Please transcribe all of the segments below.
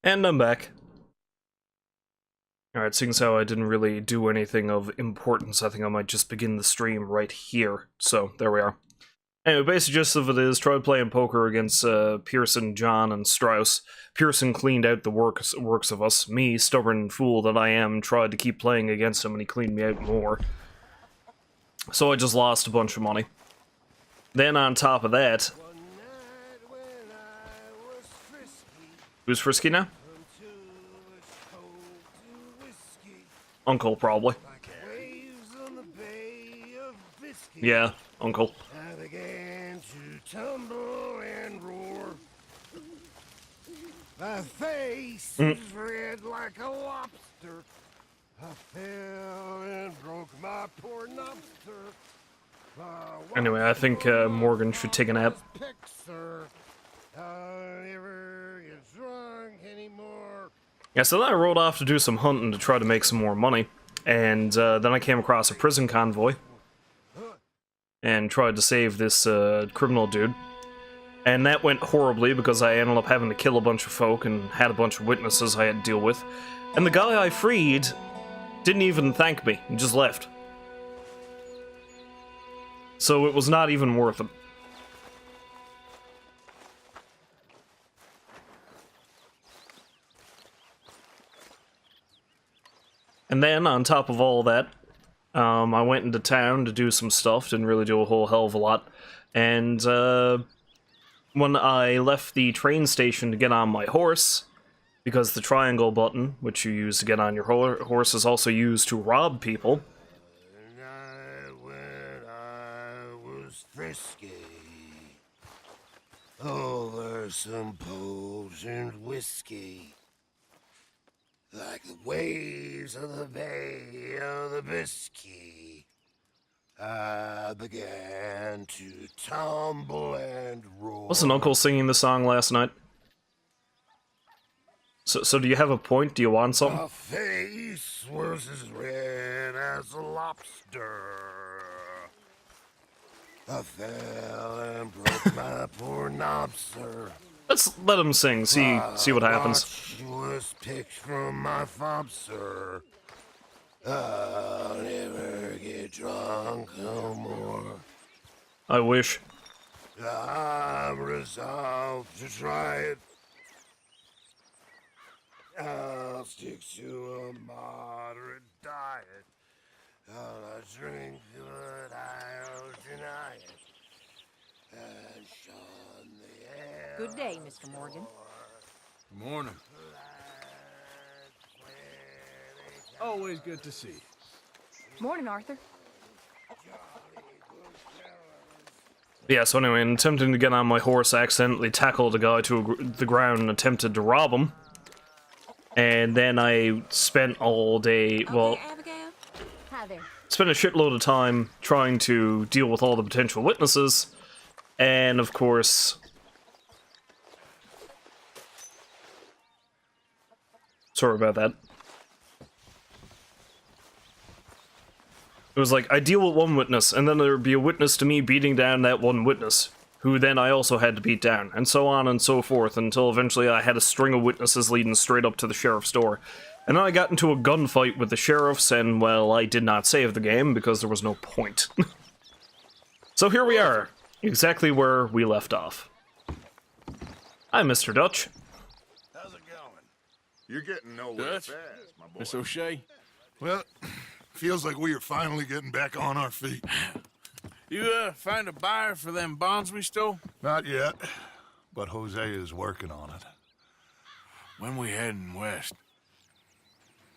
And I'm back. Alright, seeing as how I didn't really do anything of importance, I think I might just begin the stream right here. So, there we are. Anyway, basic gist of it is, tried playing poker against Pearson, John, and Strauss. Pearson cleaned out the works of us. Me, stubborn fool that I am, tried to keep playing against him and he cleaned me out more. So I just lost a bunch of money. Then on top of that... Who's frisky now? Uncle, probably. Yeah, Uncle. I began to tumble and roar. My face is red like a lobster. I fell and broke my poor lobster. Anyway, I think Morgan should take a nap. I'll never get drunk anymore. Yeah, so then I rode off to do some hunting to try to make some more money. And then I came across a prison convoy. And tried to save this criminal dude. And that went horribly because I ended up having to kill a bunch of folk and had a bunch of witnesses I had to deal with. And the guy I freed didn't even thank me, he just left. So it was not even worth it. And then, on top of all that, I went into town to do some stuff, didn't really do a whole hell of a lot. And when I left the train station to get on my horse, because the triangle button, which you use to get on your horse, is also used to rob people. When I was frisky, over some potent whiskey. Like the waves of the Bay of the Biscay, I began to tumble and roar. Wasn't Uncle singing the song last night? So do you have a point? Do you want something? My face was as red as a lobster. I fell and broke my poor lobster. Let's let him sing, see what happens. She was picked from my fob, sir. I'll never get drunk no more. I wish. I'm resolved to try it. I'll stick to a moderate diet. All I drink good, I'll deny it. And shun the air. Good day, Mr. Morgan. Good morning. Always good to see you. Morning, Arthur. Yeah, so anyway, in attempting to get on my horse, I accidentally tackled a guy to the ground and attempted to rob him. And then I spent all day, well, Abigail. Hi there. spent a shitload of time trying to deal with all the potential witnesses. And, of course... Sorry about that. It was like, I deal with one witness, and then there would be a witness to me beating down that one witness, who then I also had to beat down, and so on and so forth, until eventually I had a string of witnesses leading straight up to the sheriff's door. And then I got into a gunfight with the sheriffs, and, well, I did not save the game, because there was no point. So here we are, exactly where we left off. Hi, Mr. Dutch. How's it going? You're getting nowhere Dutch? fast, my boy. Miss O'Shea, Well, feels like we are finally getting back on our feet. you find a buyer for them bonds we stole? Not yet, but Jose is working on it. When we heading west?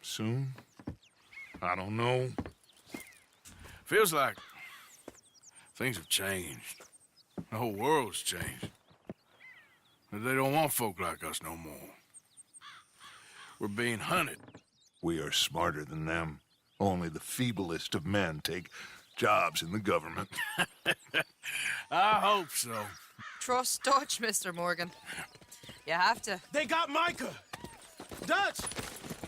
Soon? I don't know. Feels like things have changed. The whole world's changed. But they don't want folk like us no more. We're being hunted. We are smarter than them. Only the feeblest of men take jobs in the government. I hope so. Trust Dutch, Mr. Morgan. You have to. They got Micah! Dutch!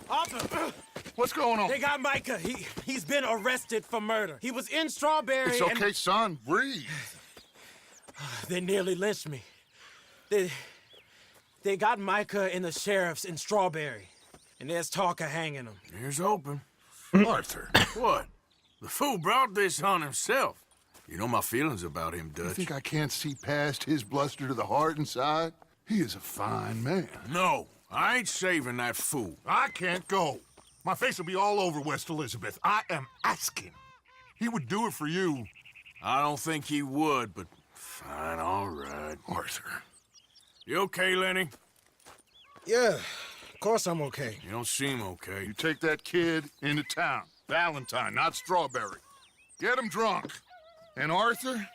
Arthur! What's going on? They got Micah. He's been arrested for murder. He was in Strawberry It's okay, son. Breathe. They nearly lynched me. They They got Micah and the sheriffs in Strawberry. And there's talk of hanging them. Here's hoping. Arthur, What? The fool brought this on himself. You know my feelings about him, you Dutch. think I can't see past his bluster to the heart inside? He is a fine man. No, I ain't saving that fool. I can't go. My face will be all over West Elizabeth. I am asking. He would do it for you. I don't think he would, but fine, all right. Arthur. You okay, Lenny? Yeah, of course I'm okay. You don't seem okay. You take that kid into town. Valentine, not Strawberry. Get him drunk. And Arthur,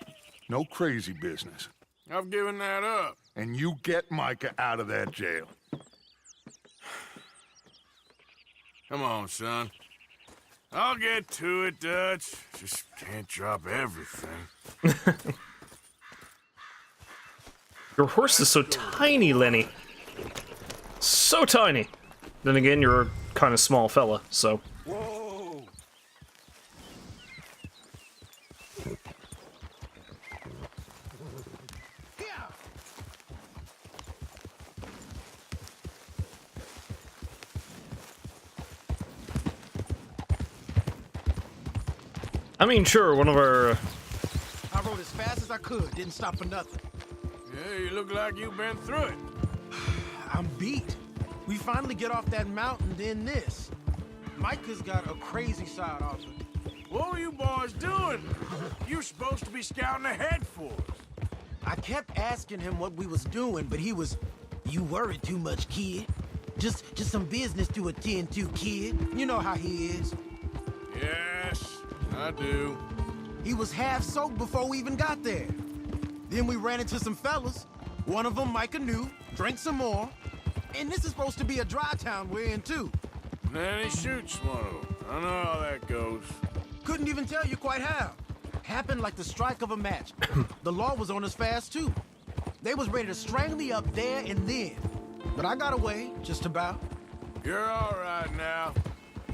no crazy business. I've given that up. And you get Micah out of that jail. Come on, son. I'll get to it, Dutch. Just can't drop everything. Your horse is so tiny, Lenny. So tiny. Then again, you're a kind of small fella, so. Whoa! I mean, sure, one of our. I rode as fast as I could, didn't stop for nothing. Yeah, you look like you've been through it. I'm beat. We finally get off that mountain, then this. Micah's got a crazy side, Arthur. What were you boys doing? You're supposed to be scouting ahead for us. I kept asking him what we was doing, but he was, "You worry too much, kid. Just some business to attend to, kid. You know how he is." Yes, I do. He was half soaked before we even got there. Then we ran into some fellas. One of them Micah knew, drank some more. And this is supposed to be a dry town we're in, too. Then he shoots one of them. I know how that goes. Couldn't even tell you quite how. Happened like the strike of a match. The law was on us fast, too. They was ready to strangle me up there and then. But I got away, just about. You're all right now.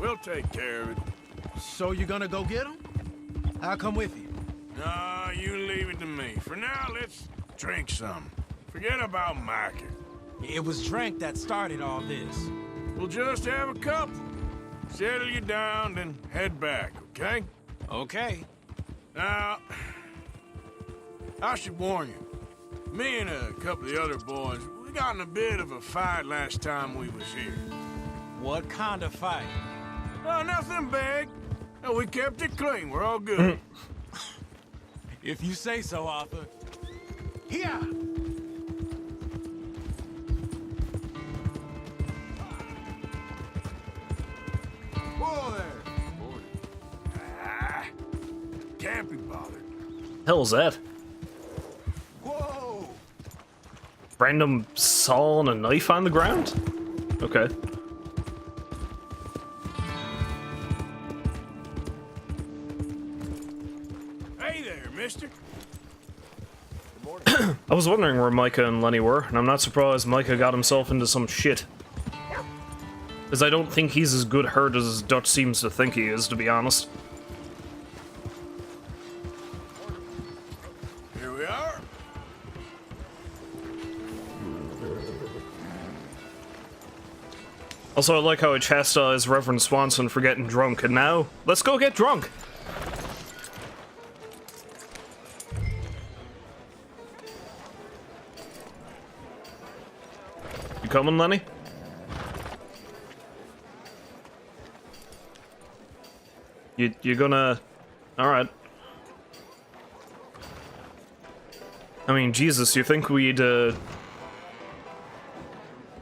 We'll take care of it. So you gonna go get him? I'll come with you. No, you leave it to me. For now, let's drink some. Forget about Micah. It was drink that started all this. We'll just have a couple. Settle you down, then head back, okay? Okay. Now, I should warn you. Me and a couple of the other boys, we got in a bit of a fight last time we was here. What kind of fight? Oh, nothing big. No, we kept it clean. We're all good. If you say so, Arthur. Here! Whoa there. Can't be bothered. Hell's that? Whoa! Random saw and a knife on the ground? Okay. Hey there, mister. I was wondering where Micah and Lenny were, and I'm not surprised Micah got himself into some shit. Because I don't think he's as good hurt as Dutch seems to think he is, to be honest. Here we are. Also, I like how I chastised Reverend Swanson for getting drunk, and now, let's go get drunk! You coming, Lenny? You gonna... Alright. I mean, Jesus, you think we'd,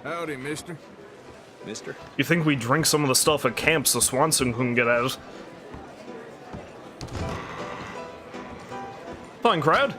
Howdy, mister. You think we'd drink some of the stuff at camp so Swanson couldn't get out? Fine, crowd.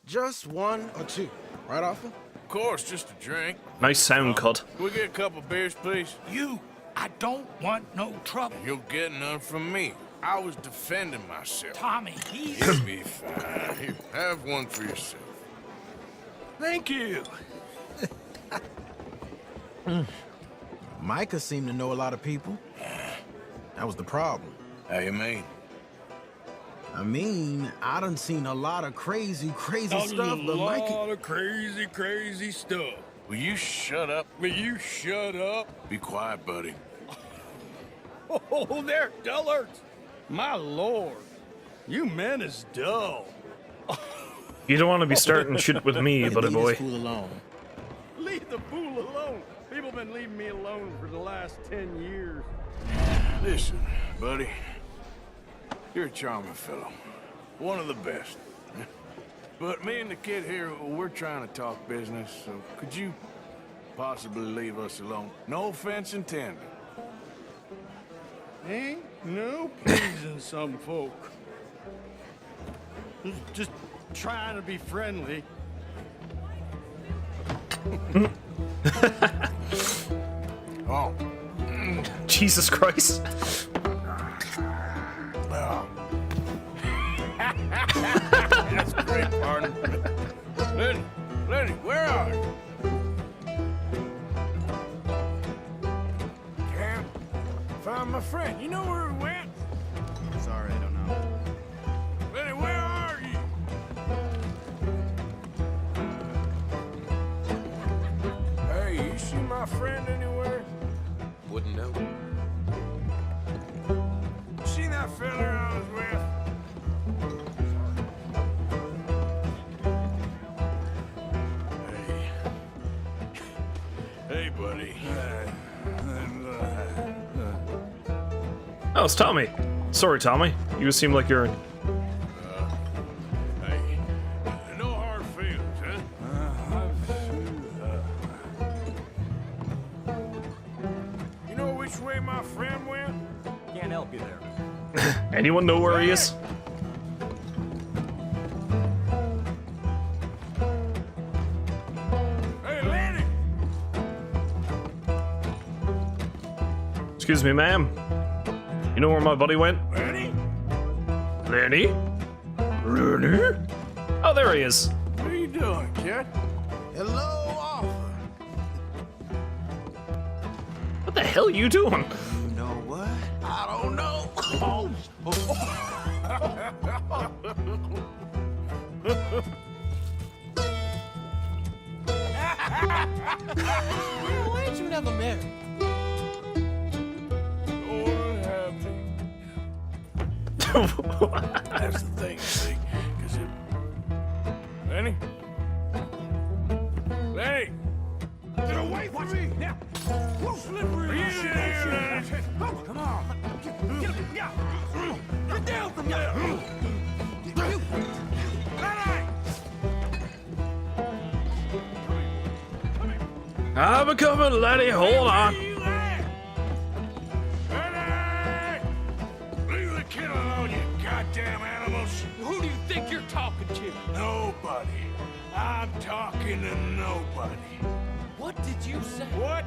Just one or two, right, Arthur? Of course, just a drink. Nice sound cut. Can we get a couple beers, please? You! I don't want no trouble. You'll get none from me. I was defending myself. Tommy, he's... You'll be fine. Here, have one for yourself. Thank you. Micah seemed to know a lot of people. That was the problem. How you mean? I mean, I done seen a lot of crazy stuff, but Micah... of crazy stuff. Will you shut up? Will you shut up? Be quiet, buddy. Oh, they're dullards. My lord. You men is dull. You don't want to be starting shit with me, buddy Leave boy. this fool alone. Leave the fool alone. People been leaving me alone for the last 10 years. Listen, buddy. You're a charming fellow. One of the best. But me and the kid here, we're trying to talk business, so could you possibly leave us alone? No offense intended. Ain't no pleasing some folk. Just trying to be friendly. Oh. Jesus Christ. That's great, partner. Lenny, where are you? Can't find my friend. You know where he went? Sorry, I don't know. Lenny, where are you? Hey, you see my friend anywhere? Wouldn't know. See that fella I was with? Hey, buddy. Oh, it's Tommy. Sorry, Tommy. You seem like you're in... Hey, no hard feelings, huh? You know which way my friend went? Can't help you there. Anyone know where he is? Hey, Lenny! Excuse me, ma'am. You know where my buddy went? Lenny? Lenny? Lenny? Oh, there he is. What are you doing, kid? Hello, Arthur. What the hell are you doing? You know what? I don't know. Why did you never marry? Lord have me. That's the thing, see? Because it... Lenny? Lenny! Get away from me! Now! Whoa, slippery! Are you in here, Lenny? Come on! Get down from there! I'm coming, Lenny. Hold on. Lenny! Leave the kid alone, you goddamn animals! Who do you think you're talking to? Nobody. I'm talking to nobody. What did you say? What?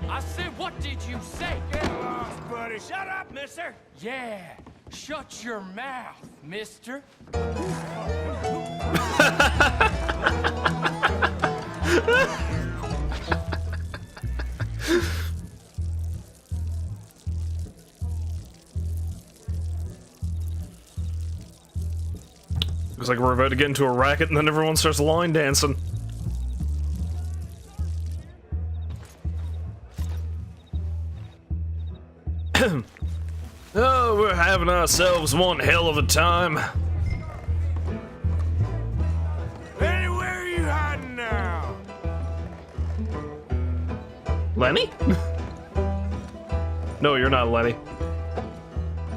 I said, what did you say? Get lost, buddy. Shut up, mister! Yeah, shut your mouth, mister. Looks like we're about to get into a racket and then everyone starts line dancing. Oh, we're having ourselves one hell of a time. Lenny, where are you hiding now? Lenny? No, you're not Lenny.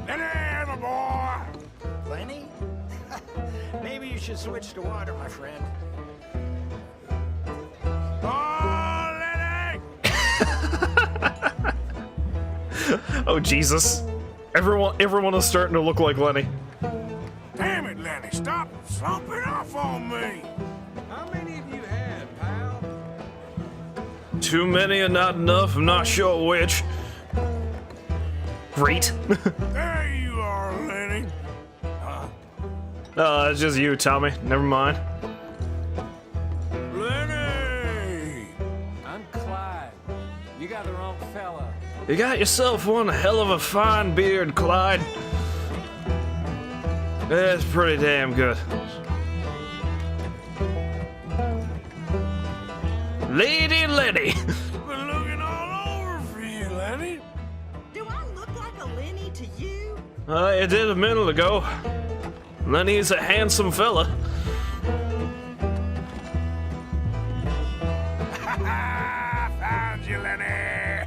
Lenny, my boy! Lenny? Maybe you should switch to water, my friend. Oh, Lenny! Oh, Jesus. Everyone is starting to look like Lenny. Damn it, Lenny, stop slumping off on me! How many of you had, pal? Too many and not enough, I'm not sure which. Great. There you are, Lenny. Oh, it's just you, Tommy. Never mind. Lenny! I'm Clyde. You got the wrong fella. You got yourself one hell of a fine beard, Clyde. That's pretty damn good. Lady Lenny. Been looking all over for you, Lenny. Do I look like a Lenny to you? You did a minute ago. Lenny's a handsome fella. Found you, Lenny.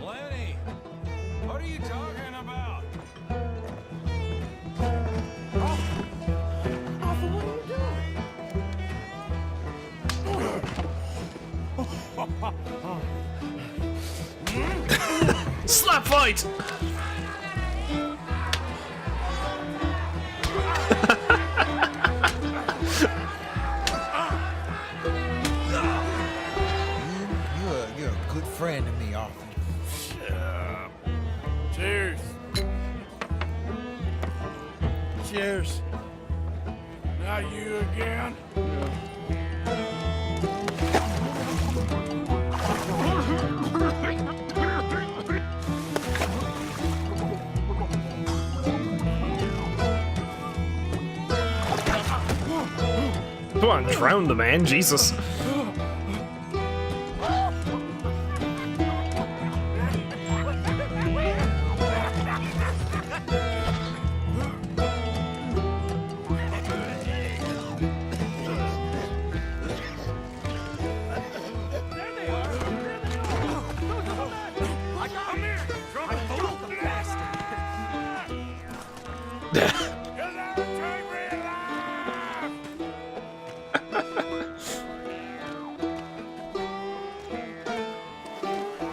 Lenny, what are you talking about? Slap fight! You're a good friend to me, Arthur. Cheers. Cheers. Not you again? Come on, drown the man, Jesus.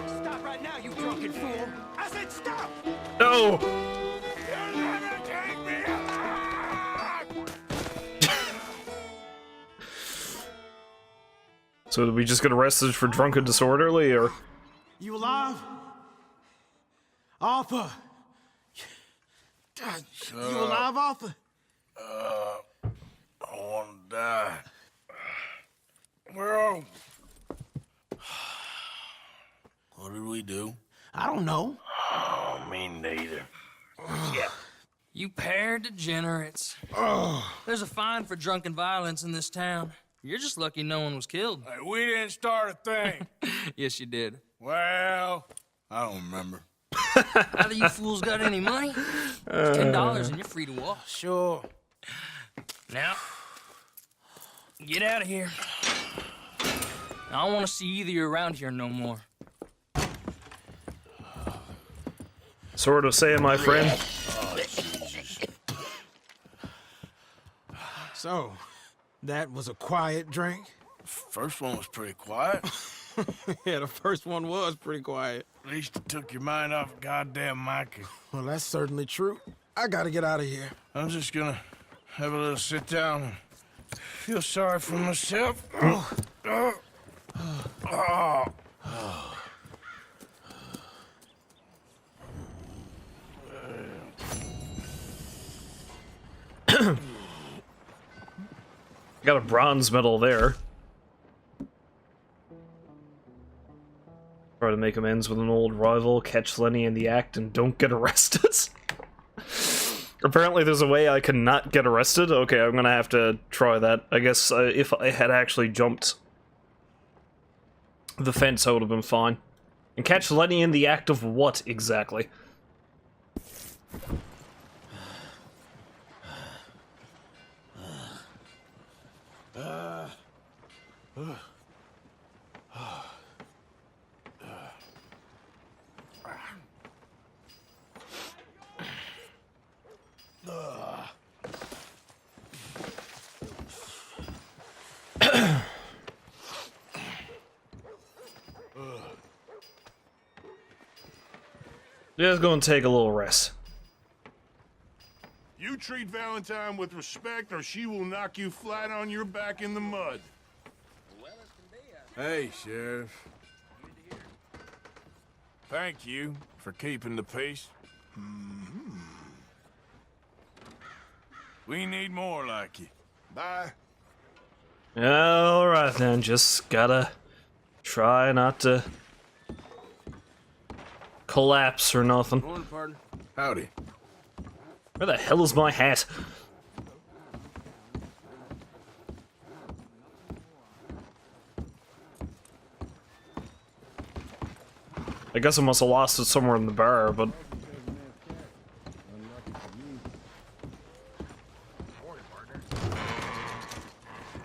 Stop right now, you drunken fool! I said stop! No! So did we just get arrested for drunken disorderly, or? You alive? Arthur! You alive, Arthur? I want to die. Well, what did we do? I don't know. Oh, me neither. You pair degenerates. There's a fine for drunken violence in this town. You're just lucky no one was killed. Hey, we didn't start a thing. Yes, you did. Well, I don't remember. Either you fools got any money, it's $10 and you're free to walk. Sure. Now, get out of here. I don't want to see either of you around here no more. Sort of saying, my friend. So, that was a quiet drink? First one was pretty quiet. Yeah, the first one was pretty quiet. At least it took your mind off goddamn Mikey. Well, that's certainly true. I gotta get out of here. I'm just gonna have a little sit down and feel sorry for myself. Got a bronze medal there. Try to make amends with an old rival, catch Lenny in the act, and don't get arrested. Apparently there's a way I can not get arrested. Okay, I'm gonna have to try that. I guess if I had actually jumped the fence, I would have been fine. And catch Lenny in the act of what, exactly? Just gonna take a little rest. You treat Valentine with respect, or she will knock you flat on your back in the mud. Hey, Sheriff. Thank you for keeping the peace. We need more like you. Bye. Alright then, just gotta try not to collapse or nothing. Morning, partner. Howdy. Where the hell is my hat? I guess I must have lost it somewhere in the bar, but...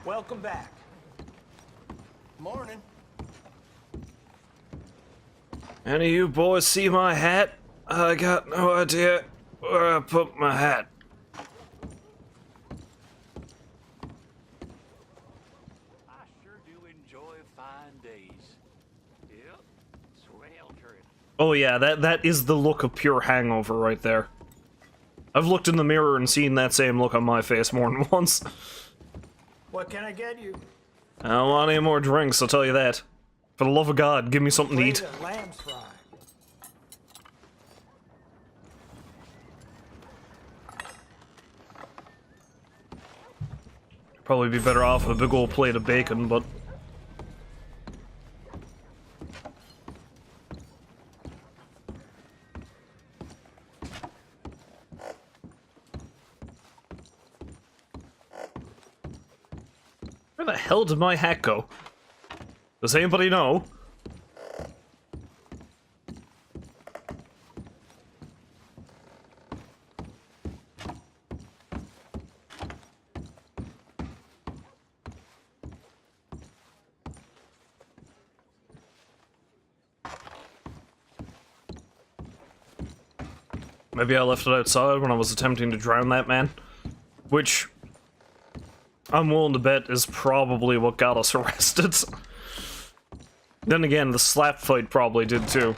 Welcome back. Morning. Any of you boys see my hat? I got no idea where I put my hat. I sure do enjoy fine days. Yep, swell trip. Oh yeah, that is the look of pure hangover right there. I've looked in the mirror and seen that same look on my face more than once. What can I get you? I don't want any more drinks, I'll tell you that. For the love of God, give me something to eat. Plate of lamb's fry. Probably be better off with a big old plate of bacon, but... Where the hell did my hat go? Does anybody know? Maybe I left it outside when I was attempting to drown that man. Which, I'm willing to bet is probably what got us arrested. Then again, the slap fight probably did too.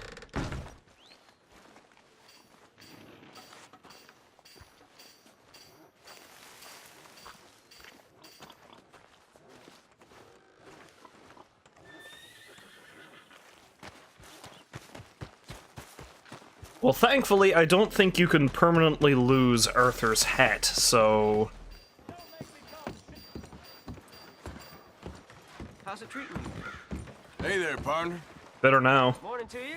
Well, thankfully, I don't think you can permanently lose Arthur's hat, so... How's it treating you? Hey there, partner. Better now. Morning to you.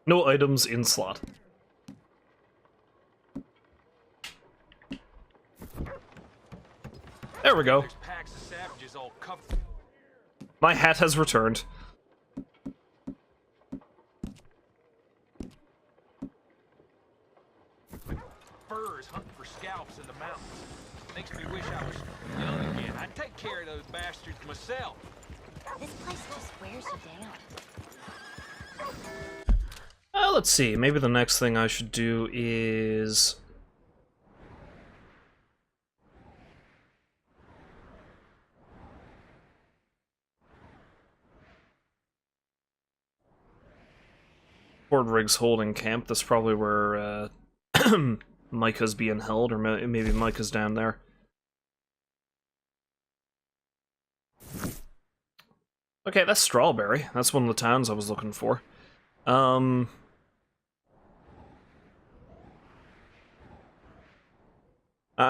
No items in slot. There we go. Packs of savages all covered. My hat has returned. Furs hunting for scalps in the mountains. Makes me wish I was young again. I'd take care of those bastards myself. This place just wears you down. Let's see. Maybe the next thing I should do is... Ford Riggs holding camp. That's probably where Micah's being held, or maybe Micah's down there. Okay, that's Strawberry. That's one of the towns I was looking for. I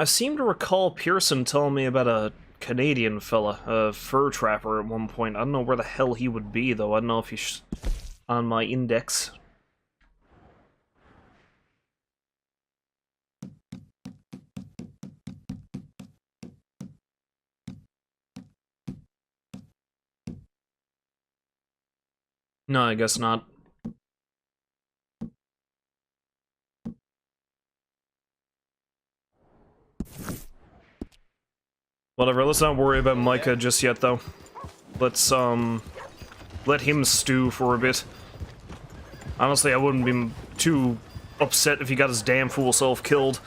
seem to recall Pearson telling me about a Canadian fella, a fur trapper at one point. I don't know where the hell he would be, though. I don't know if he's on my index. No, I guess not. Whatever, let's not worry about Micah just yet, though. Let's, let him stew for a bit. Honestly, I wouldn't be too upset if he got his damn fool self killed.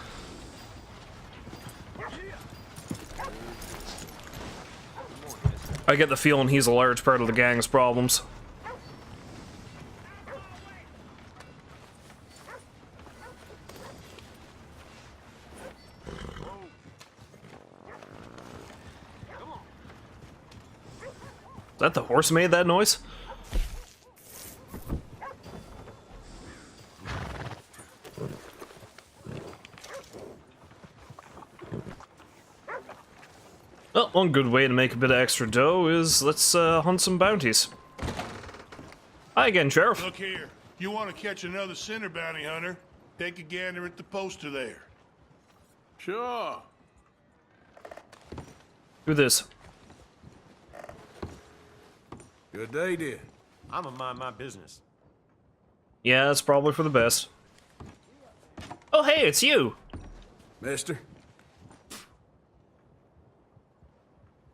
I get the feeling he's a large part of the gang's problems. that the horse made that noise? Well, one good way to make a bit of extra dough is let's hunt some bounties. Hi again, Sheriff. Look here. You want to catch another sinner bounty hunter? Take a gander at the poster there. Sure. Do this. Good day, dear. I'ma mind my business. Yeah, it's probably for the best. Oh, hey, it's you! Mister?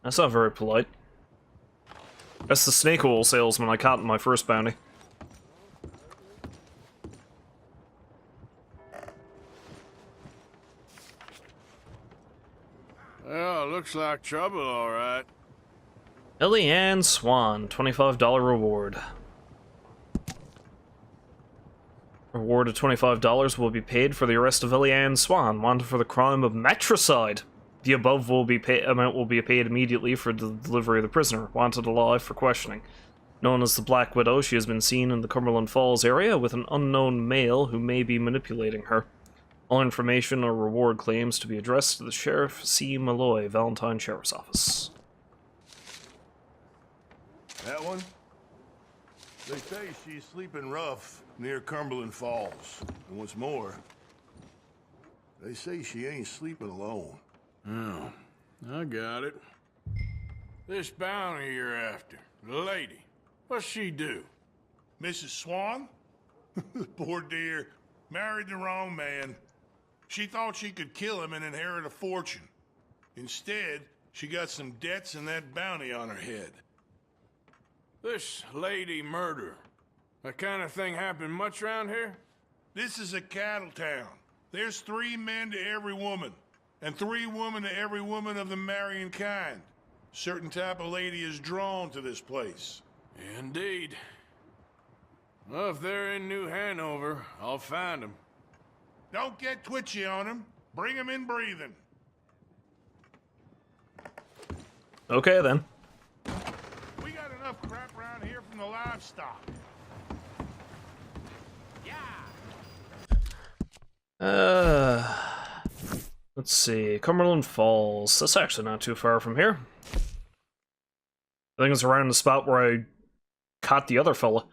That's not very polite. That's the snake oil salesman I caught in my first bounty. Well, looks like trouble, all right. Ellie Ann Swan, $25 reward. Reward of $25 will be paid for the arrest of Ellie Ann Swan, wanted for the crime of matricide. The above amount will be paid immediately for the delivery of the prisoner, wanted alive for questioning. Known as the Black Widow, she has been seen in the Cumberland Falls area with an unknown male who may be manipulating her. All information or reward claims to be addressed to the Sheriff C. Malloy, Valentine Sheriff's Office. That one? They say she's sleeping rough near Cumberland Falls. And what's more, they say she ain't sleeping alone. Oh, I got it. This bounty you're after, the lady, what's she do? Mrs. Swan? Poor dear. Married the wrong man. She thought she could kill him and inherit a fortune. Instead, she got some debts and that bounty on her head. This lady murder, that kind of thing happen much around here? This is a cattle town. There's 3 men to every woman, and 3 women to every woman of the marrying kind. Certain type of lady is drawn to this place. Indeed. Well, if they're in New Hanover, I'll find them. Don't get twitchy on them. Bring them in breathing. Okay, then. We got enough crap around here from the livestock. Let's see. Cumberland Falls. That's actually not too far from here. I think it's around the spot where I caught the other fella.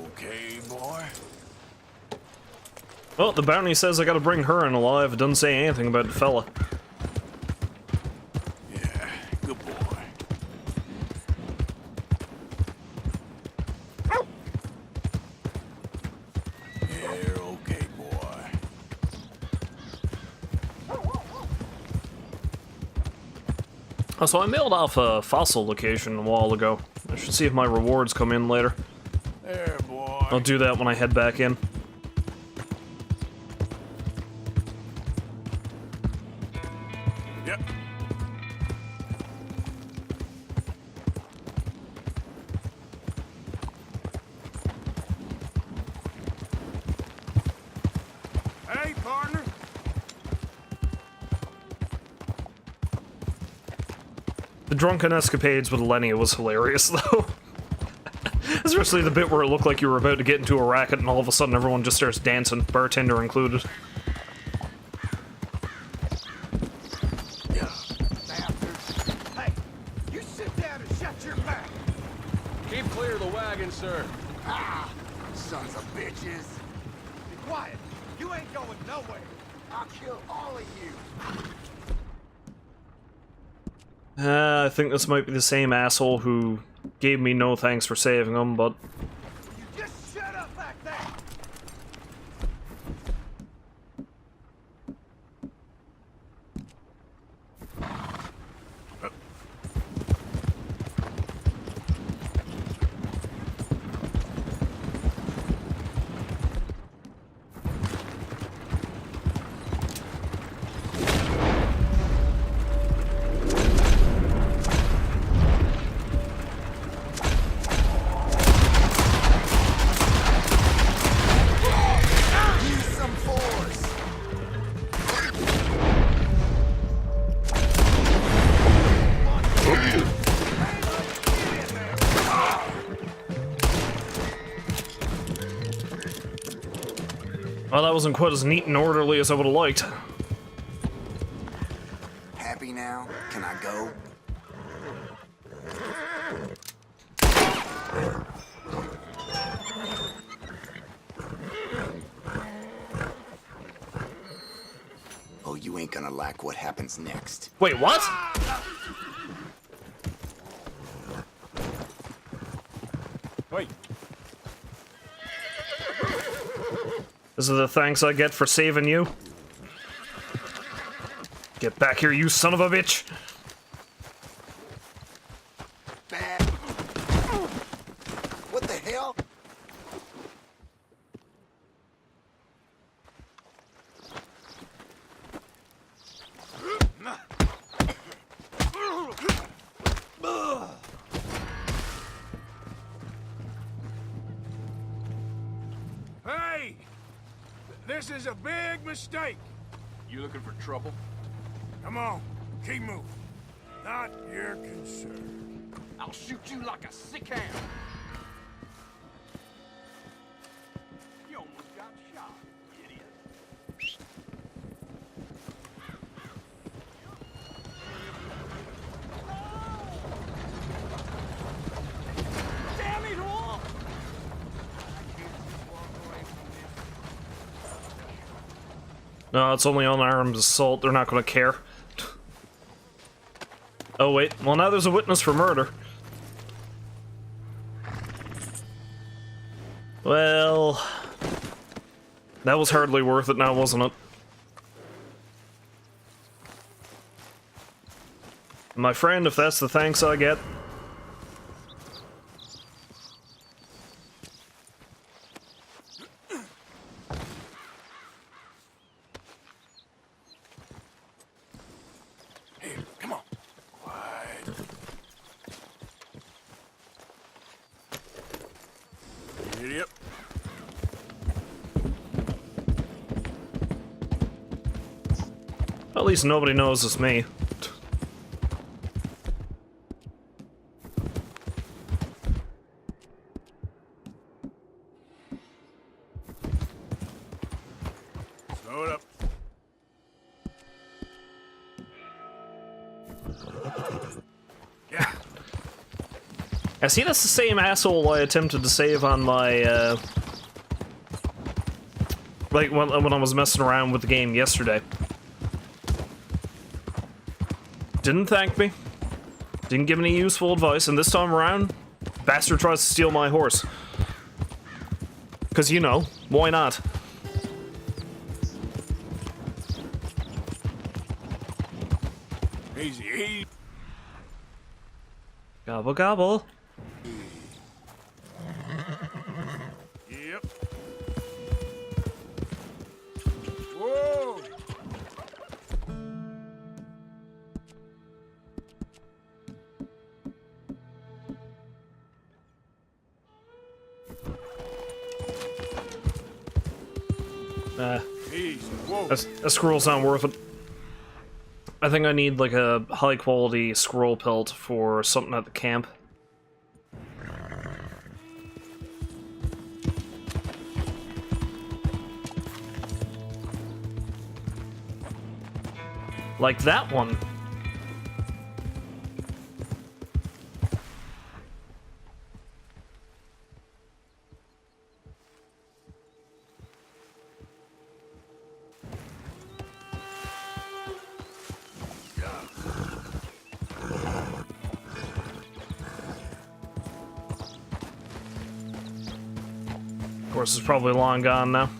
Okay, boy. Well, the bounty says I gotta bring her in alive. It doesn't say anything about the fella. Yeah, good boy. Yeah, okay, boy. Oh, so I mailed off a fossil location a while ago. I should see if my rewards come in later. There, boy. I'll do that when I head back in. Yep. Hey, partner. The drunken escapades with Lenny was hilarious, though. Especially the bit where it looked like you were about to get into a racket and all of a sudden everyone just starts dancing, bartender included. Hey, you sit down and shut your mouth. Keep clear of the wagon, sir. Ah, sons of bitches. Be quiet. You ain't going nowhere. I'll kill all of you. I think this might be the same asshole who gave me no thanks for saving him, but... You just shut up back there. Well, that wasn't quite as neat and orderly as I would have liked. Happy now? Can I go? Oh, you ain't gonna like what happens next. Wait, what? Wait. This is the thanks I get for saving you. Get back here, you son of a bitch! What the hell? Hey! This is a big mistake. You looking for trouble? Come on, keep moving. Not your concern. I'll shoot you like a sick hound. You almost got shot, idiot. Damn it all! No, it's only unarmed assault. They're not gonna care. Oh, wait. Well, now there's a witness for murder. Well... that was hardly worth it now, wasn't it? My friend, if that's the thanks I get... Idiot. At least nobody knows it's me. Slow it up. I see that's the same asshole I attempted to save on my, like, when I was messing around with the game yesterday. Didn't thank me. Didn't give any useful advice, and this time around, bastard tries to steal my horse. 'Cause, you know, why not? Easy, easy. Gobble gobble. Yep. Whoa! Easy. Whoa. A scroll's not worth it. I think I need like a high quality scroll pelt for something at the camp. Like that one. Of course, it's probably long gone now.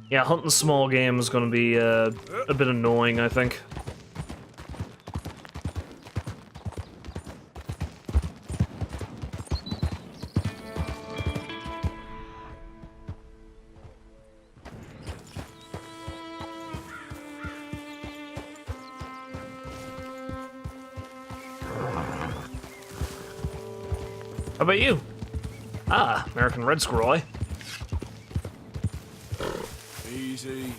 Yeah, hunting small game is going to be a bit annoying, I think. How about you? Ah, American Red Squirrel, eh? Easy.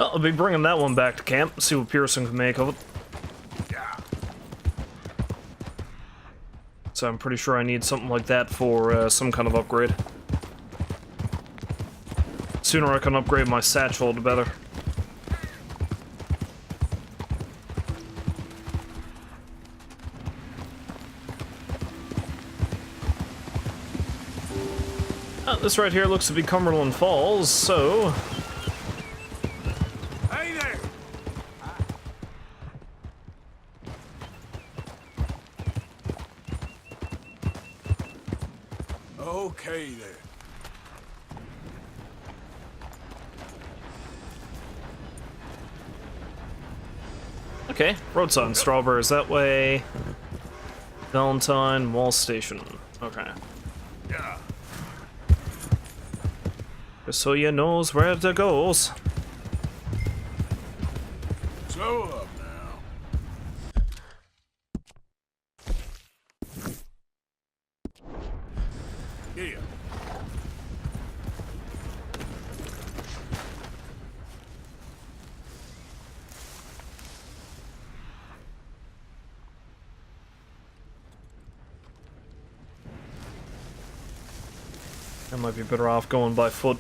Well, I'll be bringing that one back to camp, see what Pearson can make of it. So I'm pretty sure I need something like that for some kind of upgrade. Sooner I can upgrade my satchel, the better. This right here looks to be Cumberland Falls, so... Hey there! Okay there. Okay, roadside and Strawberries that way. Valentine, Wall Station. Okay. Yeah. Just so you knows where to goes. Slow up now. Yeah. I might be better off going by foot.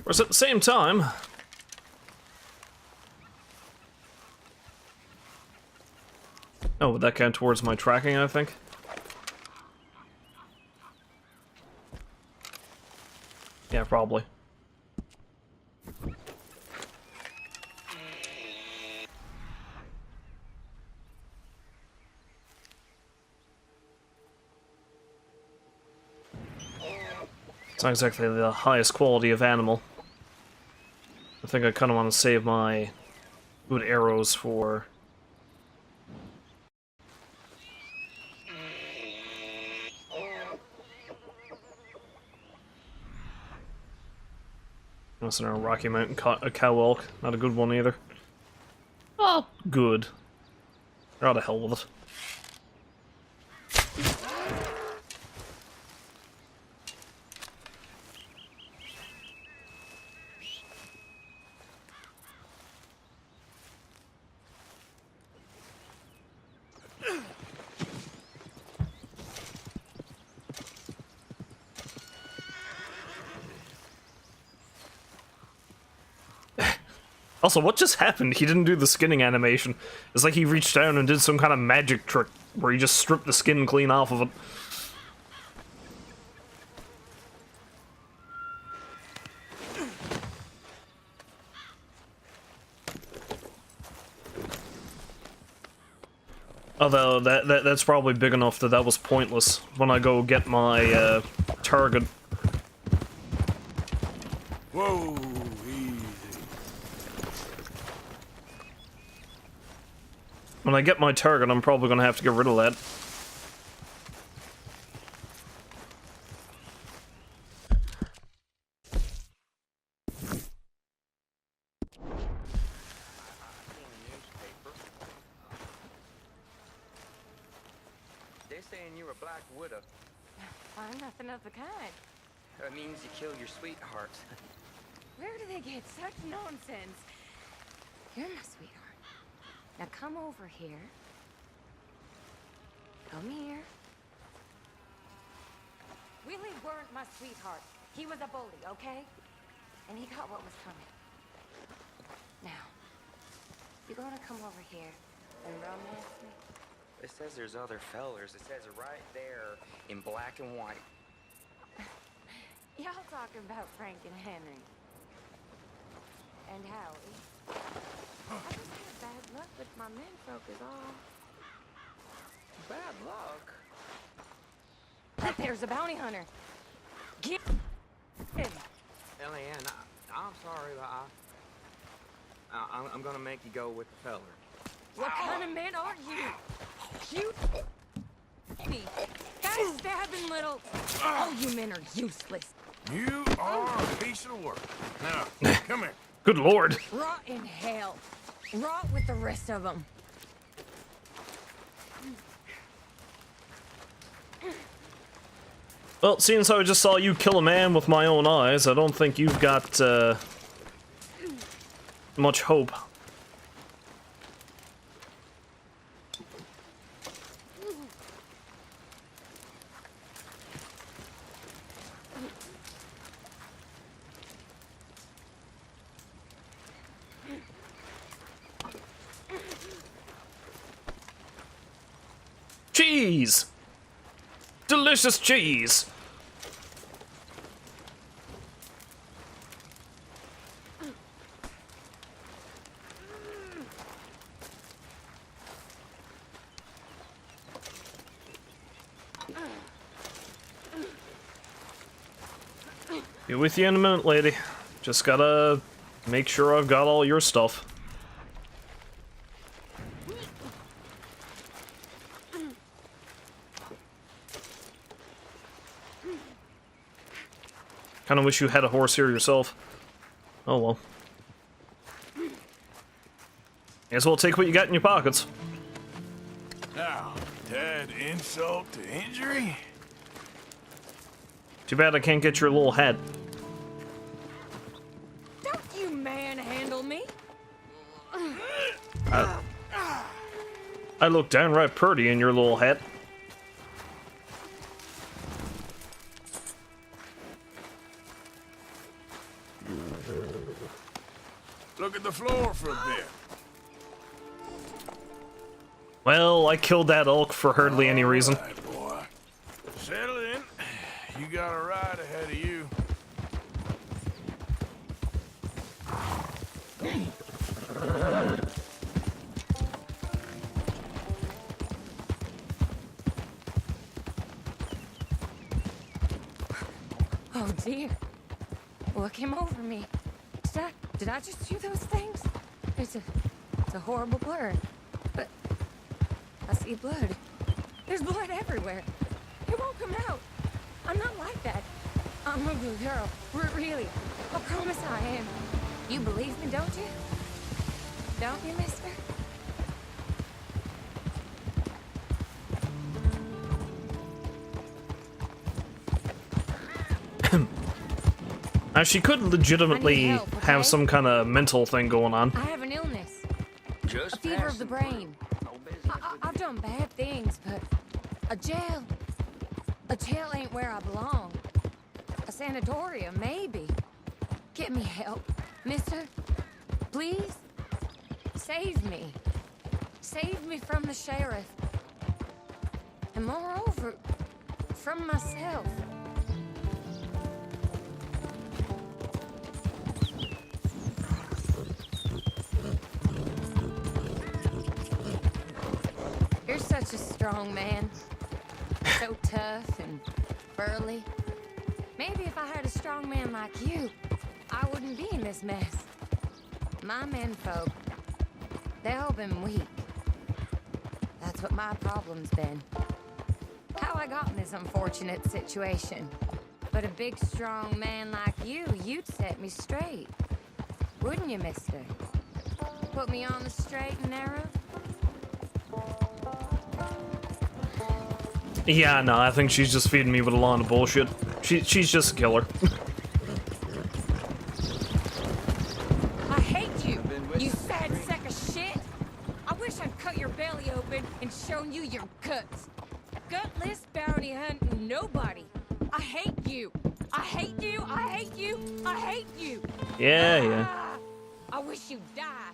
Whereas at the same time... Oh, would that count towards my tracking, I think? Yeah, probably. It's not exactly the highest quality of animal. I think I kind of want to save my good arrows for... That's a Rocky Mountain cow elk. Not a good one either. Oh, good. They're out of hell with it. Also, what just happened? He didn't do the skinning animation. It's like he reached down and did some kind of magic trick where he just stripped the skin clean off of it. Although, that's probably big enough that was pointless when I go get my target. Whoa. When I get my target, I'm probably going to have to get rid of that. They're saying you're a black widow. I'm nothing of the kind. That means you killed your sweetheart. Where do they get such nonsense? You're my sweetheart. Now come over here. Come here. Willie weren't my sweetheart. He was a bully, okay? And he got what was coming. Now, you gonna come over here and romance me? It says there's other fellers. It says it right there in black and white. Y'all talking about Frank and Henry. And Howie. I just had bad luck with my menfolk is all. Bad luck? There's a bounty hunter. Get him. Eliane, I'm sorry, but I'm gonna make you go with the feller. What kind of man are you? Shoot me. That stabbing little... Oh, you men are useless. You are a piece of work. Now, come here. Good lord. Rot in hell. Rot with the rest of them. Well, seeing as how I just saw you kill a man with my own eyes, I don't think you've got, much hope. Cheese! Delicious cheese! Be with you in a minute, lady. Just gotta make sure I've got all your stuff. Kinda wish you had a horse here yourself. Oh well. May as well take what you got in your pockets. Now, to add insult to injury? Too bad I can't get your little hat. Don't you manhandle me. I look downright pretty in your little hat. Look at the floor for a bit. Well, I killed that elk for hardly any reason. All right, boy. Settle in. You got a ride ahead of you. Oh dear. What came over me? Did I just do those things? It's a horrible blur. But I see blood. There's blood everywhere. It won't come out. I'm not like that. I'm a good girl. Really. I promise I am. You believe me, don't you? Don't you, mister? Now, she could legitimately help, okay? have some kind of mental thing going on. I have an illness. Just A fever of the brain. I've done bad things, but a jail ain't where I belong. A sanatorium, maybe. Get me help, mister. Please? Save me. Save me from the sheriff. And moreover, from myself. You're such a strong man. So tough and burly. Maybe if I had a strong man like you, I wouldn't be in this mess. My menfolk, they've all been weak. That's what my problem's been. How I got in this unfortunate situation. But a big, strong man like you, you'd set me straight. Wouldn't you, mister? Put me on the straight and narrow? Yeah, no, I think she's just feeding me with a lot of bullshit. She's just a killer. I hate you, you sad sack of shit. I wish I'd cut your belly open and shown you your guts. Gutless bounty hunting nobody. I hate you. I hate you. I hate you. I hate you. Yeah, yeah. I wish you'd die.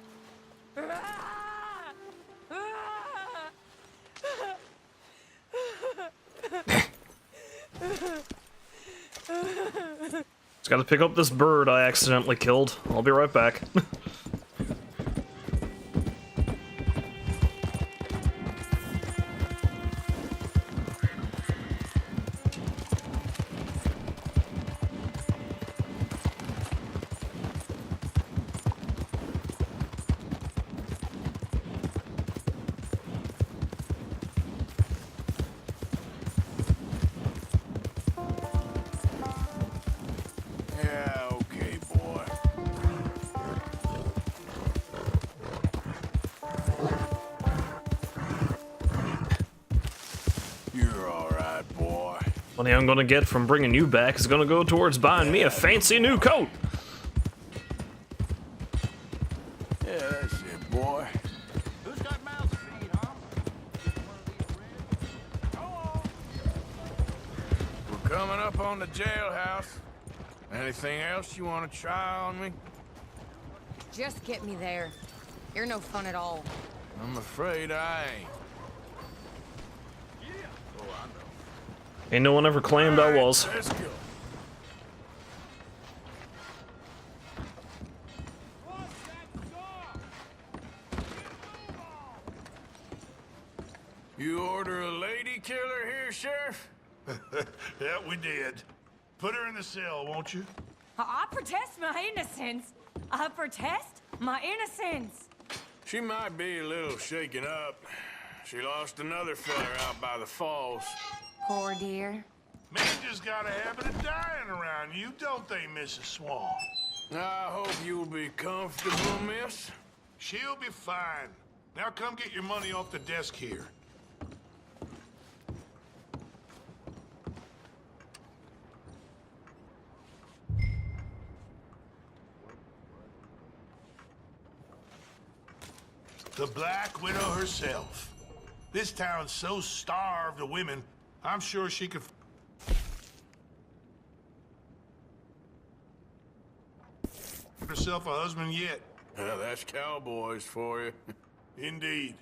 Just gotta pick up this bird I accidentally killed. I'll be right back. Yeah, okay, boy. You're all right, boy. Money I'm gonna get from bringing you back is gonna go towards buying me a fancy new coat. Yeah, that's it, boy. Who's got mouths to feed, huh? We're coming up on the jailhouse. Anything else you want to try on me? Just get me there. You're no fun at all. I'm afraid I ain't. Ain't no one ever claimed I was. Let's go. You order a lady killer here, Sheriff? Yeah, we did. Put her in the cell, won't you? I protest my innocence. I protest my innocence. She might be a little shaken up. She lost another feller out by the falls. Poor dear. Men just got a habit of dying around you, don't they, Mrs. Swan? I hope you'll be comfortable, miss. She'll be fine. Now come get your money off the desk here. The Black Widow herself. This town's so starved of women, I'm sure she could... herself a husband yet. That's cowboys for you. Indeed.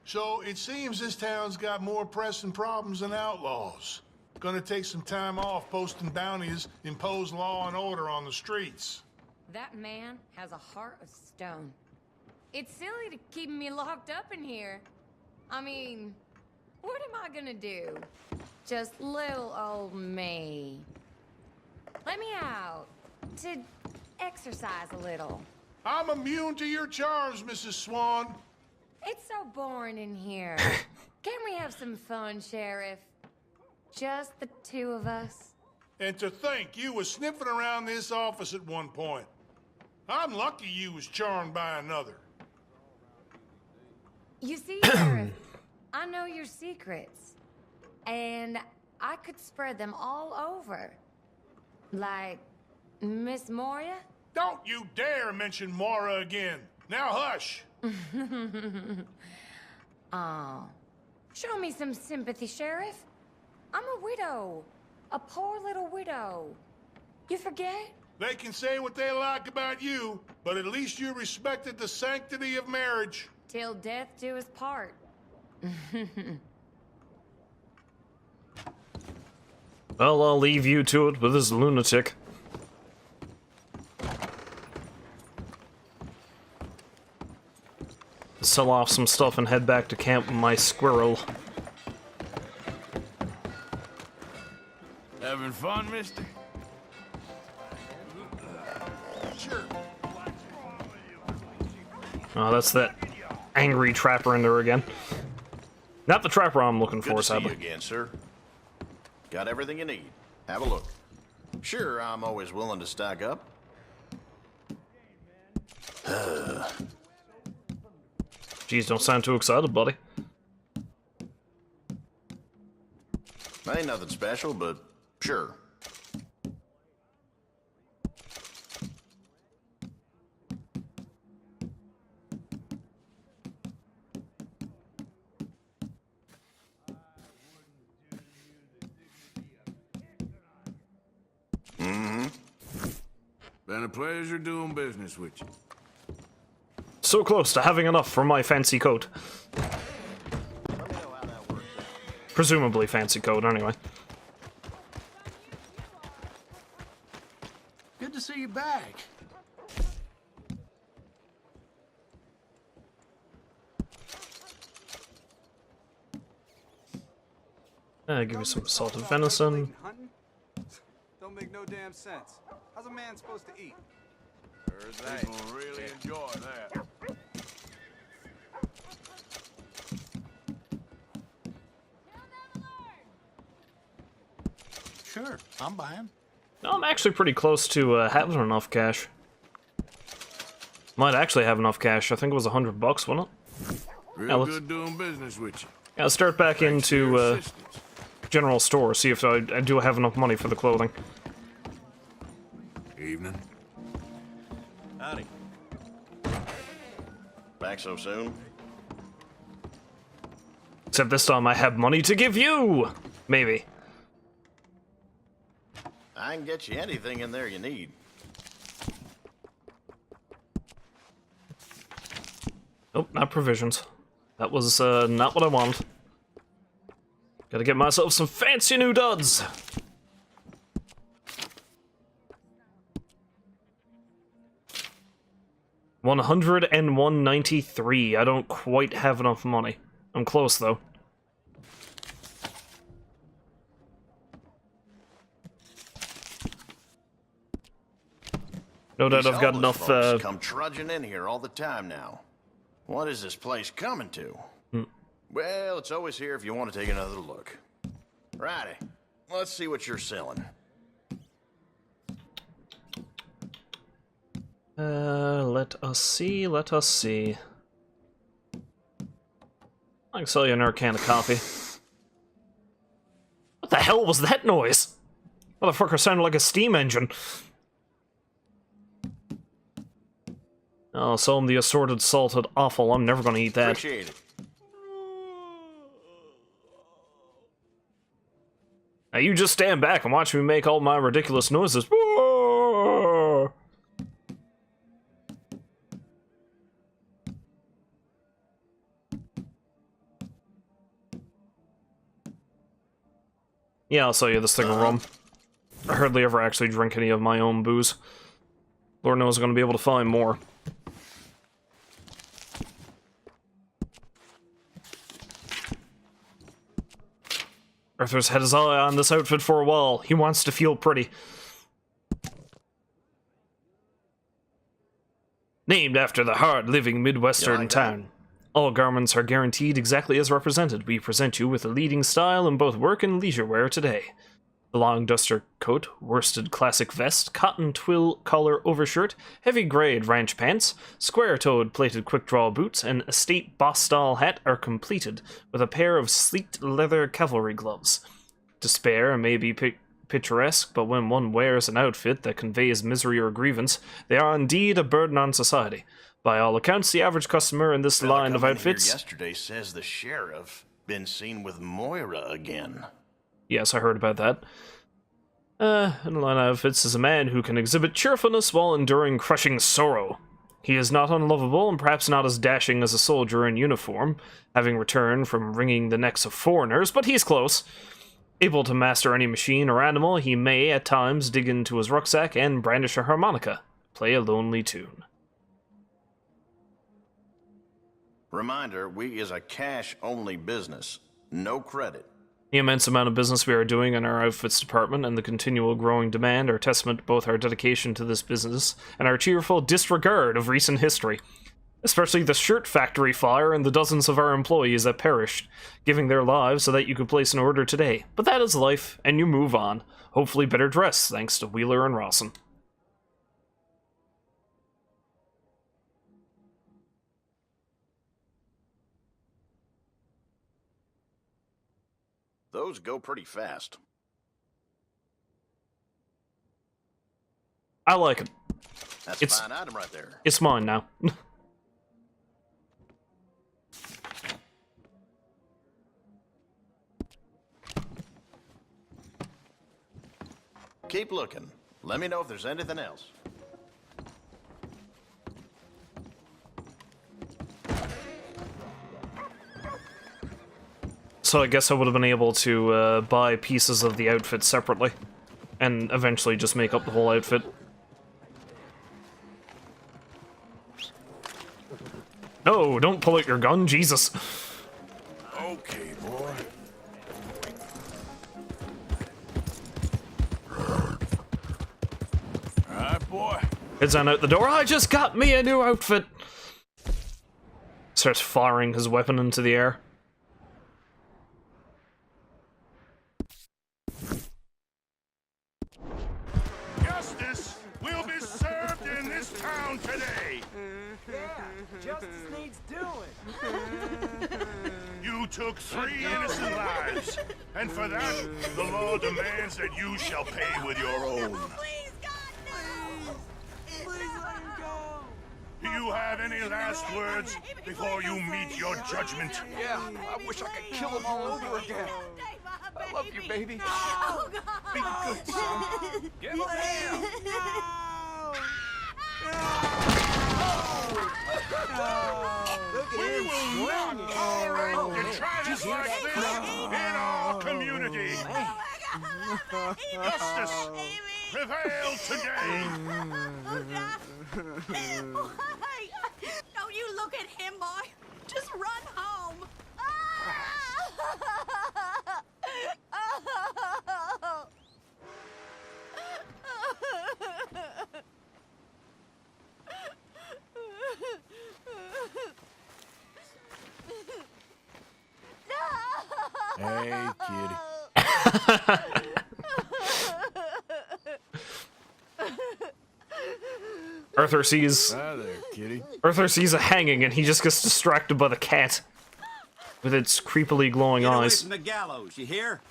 So it seems this town's got more pressing problems than outlaws. Gonna take some time off posting bounties, impose law and order on the streets. That man has a heart of stone. It's silly to keep me locked up in here. I mean, what am I gonna do? Just little old me. Let me out to exercise a little. I'm immune to your charms, Mrs. Swan. It's so boring in here. Can we have some fun, Sheriff? Just the two of us? And to think you was sniffing around this office at one point. I'm lucky you was charmed by another. You see, Sheriff, I know your secrets. And I could spread them all over. Like Miss Moria? Don't you dare mention Mora again. Now hush. Oh. Show me some sympathy, Sheriff. I'm a widow. A poor little widow. You forget? They can say what they like about you, but at least you respected the sanctity of marriage. Till death do us part. Well, I'll leave you to it with this lunatic. Sell off some stuff and head back to camp with my squirrel. Having fun, mister? Sure. Oh, that's that angry trapper in there again. Not the trapper I'm looking for, Good to see you sadly. again, sir. Got everything you need. Have a look. Sure, I'm always willing to stack up. Jeez, don't sound too excited, buddy. Ain't nothing special, but sure. Been a pleasure doing business with you. So close to having enough for my fancy coat. Presumably fancy coat, anyway. back. Give you some salted venison. Don't make no damn sense. How's a man supposed to eat? People really enjoy that. Sure, I'm buying. No, I'm actually pretty close to having enough cash. Might actually have enough cash. I think it was $100, wasn't it? Real good doing business with you. Yeah, let's start back into general store, see if I do have enough money for the clothing. Evening. Howdy. Back so soon? Except this time I have money to give you! Maybe. I can get you anything in there you need. Nope, not provisions. That was not what I wanted. Gotta get myself some fancy new duds! $101.93. I don't quite have enough money. I'm close though. No doubt I've got enough. Come trudging in here all the time now. What is this place coming to? Well, it's always here if you want to take another look. Righty, let's see what you're selling. Let us see, let us see. I can sell you another can of coffee. What the hell was that noise? Motherfucker sounded like a steam engine. Oh, sell him the assorted salted offal. I'm never gonna eat that. Appreciate it. Now you just stand back and watch me make all my ridiculous noises. Yeah, I'll sell you this thing of rum. I hardly ever actually drink any of my own booze. Lord knows I'm gonna be able to find more. Arthur's had his eye on this outfit for a while. He wants to feel pretty. Named after the hard-living Midwestern town. All garments are guaranteed exactly as represented. We present you with a leading style in both work and leisure wear today. The long duster coat, worsted classic vest, cotton twill collar overshirt, heavy grade ranch pants, square-toed plated quick-draw boots, and estate boss-style hat are completed with a pair of sleeked leather cavalry gloves. Despair may be picturesque, but when one wears an outfit that conveys misery or grievance, they are indeed a burden on society. By all accounts, the average customer in this line of outfits... Yesterday says the sheriff been seen with Moira again. Yes, I heard about that. In the line of outfits is a man who can exhibit cheerfulness while enduring crushing sorrow. He is not unlovable and perhaps not as dashing as a soldier in uniform, having returned from wringing the necks of foreigners, but he's close. Able to master any machine or animal, he may, at times, dig into his rucksack and brandish a harmonica, play a lonely tune. Reminder, we is a cash-only business. No credit. The immense amount of business we are doing in our outfits department and the continual growing demand are testament to both our dedication to this business and our cheerful disregard of recent history. Especially the shirt factory fire and the dozens of our employees that perished, giving their lives so that you could place an order today. But that is life, and you move on. Hopefully better dressed, thanks to Wheeler and Rawson. Those go pretty fast. I like it. That's a fine item right there. It's mine now. Keep looking. Let me know if there's anything else. So I guess I would have been able to buy pieces of the outfit separately, and eventually just make up the whole outfit. Oh, don't pull out your gun, Jesus. Okay, boy. Alright, boy. Heads on out the door. I just got me a new outfit. Starts firing his weapon into the air. Justice will be served in this town today. Yeah, justice needs doing. You took 3 innocent lives, and for that, the law demands that you shall pay with your own. Please, let him go. Do you have any last words before you meet your judgment? Yeah, I wish I could kill him all over again. I love you, baby. Be good, son. Get him down! We will not tolerate detritus like this in our community. Justice prevail today. Don't you look at him, boy. Just run home. Hey, kitty. Arthur sees... Hi there, kitty. Arthur sees a hanging and he just gets distracted by the cat. With its creepily glowing Get away eyes. from the gallows, you hear?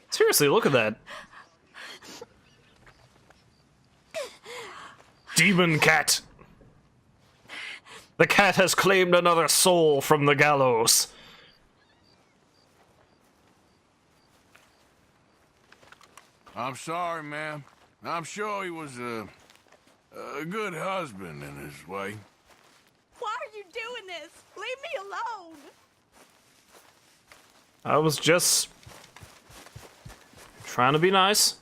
Seriously, look at that. Demon cat. The cat has claimed another soul from the gallows. I'm sorry, ma'am. I'm sure he was a good husband in his way. Why are you doing this? Leave me alone. I was just trying to be nice.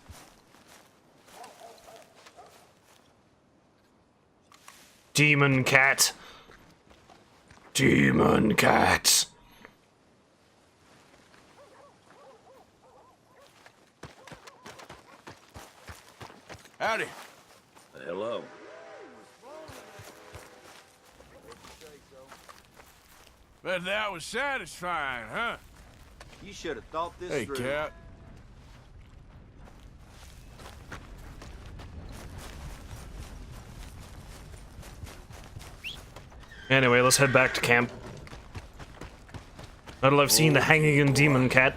Demon cat. Demon cat. Howdy. Hello. Bet that was satisfying, huh? You should have thought this Hey, through. cat. Anyway, let's head back to camp. Now that I've seen the hanging and demon cat.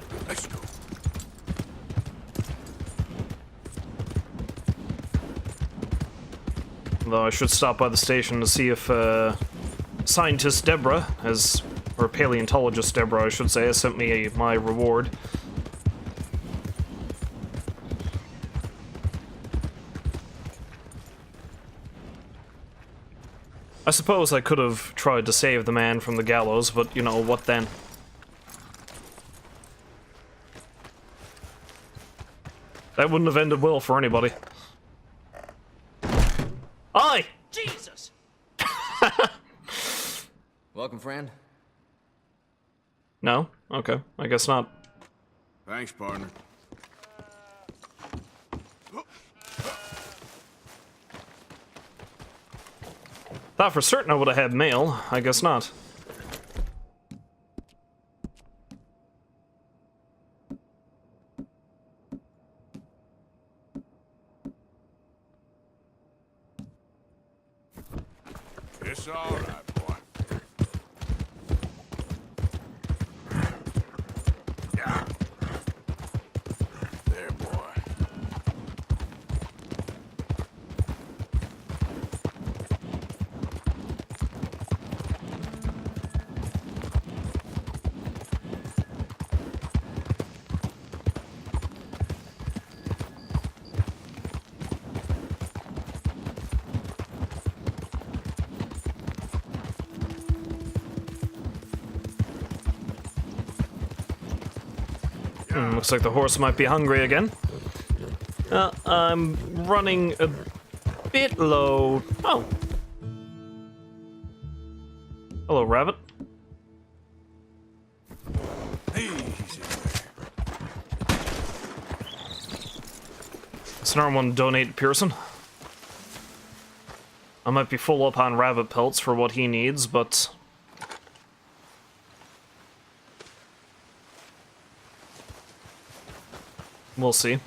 Though I should stop by the station to see if scientist Deborah has, or paleontologist Deborah, I should say, has sent me my reward. I suppose I could have tried to save the man from the gallows, but you know, what then? That wouldn't have ended well for anybody. Aye! Jesus! Welcome, friend. No? Okay, I guess not. Thanks, partner. Thought for certain I would have had mail. I guess not. It's all right, boy. Yeah. There, boy. Looks like the horse might be hungry again. I'm running a bit low. Oh. Hello, rabbit. So now I want to donate to Pearson. I might be full up on rabbit pelts for what he needs, but... we'll see.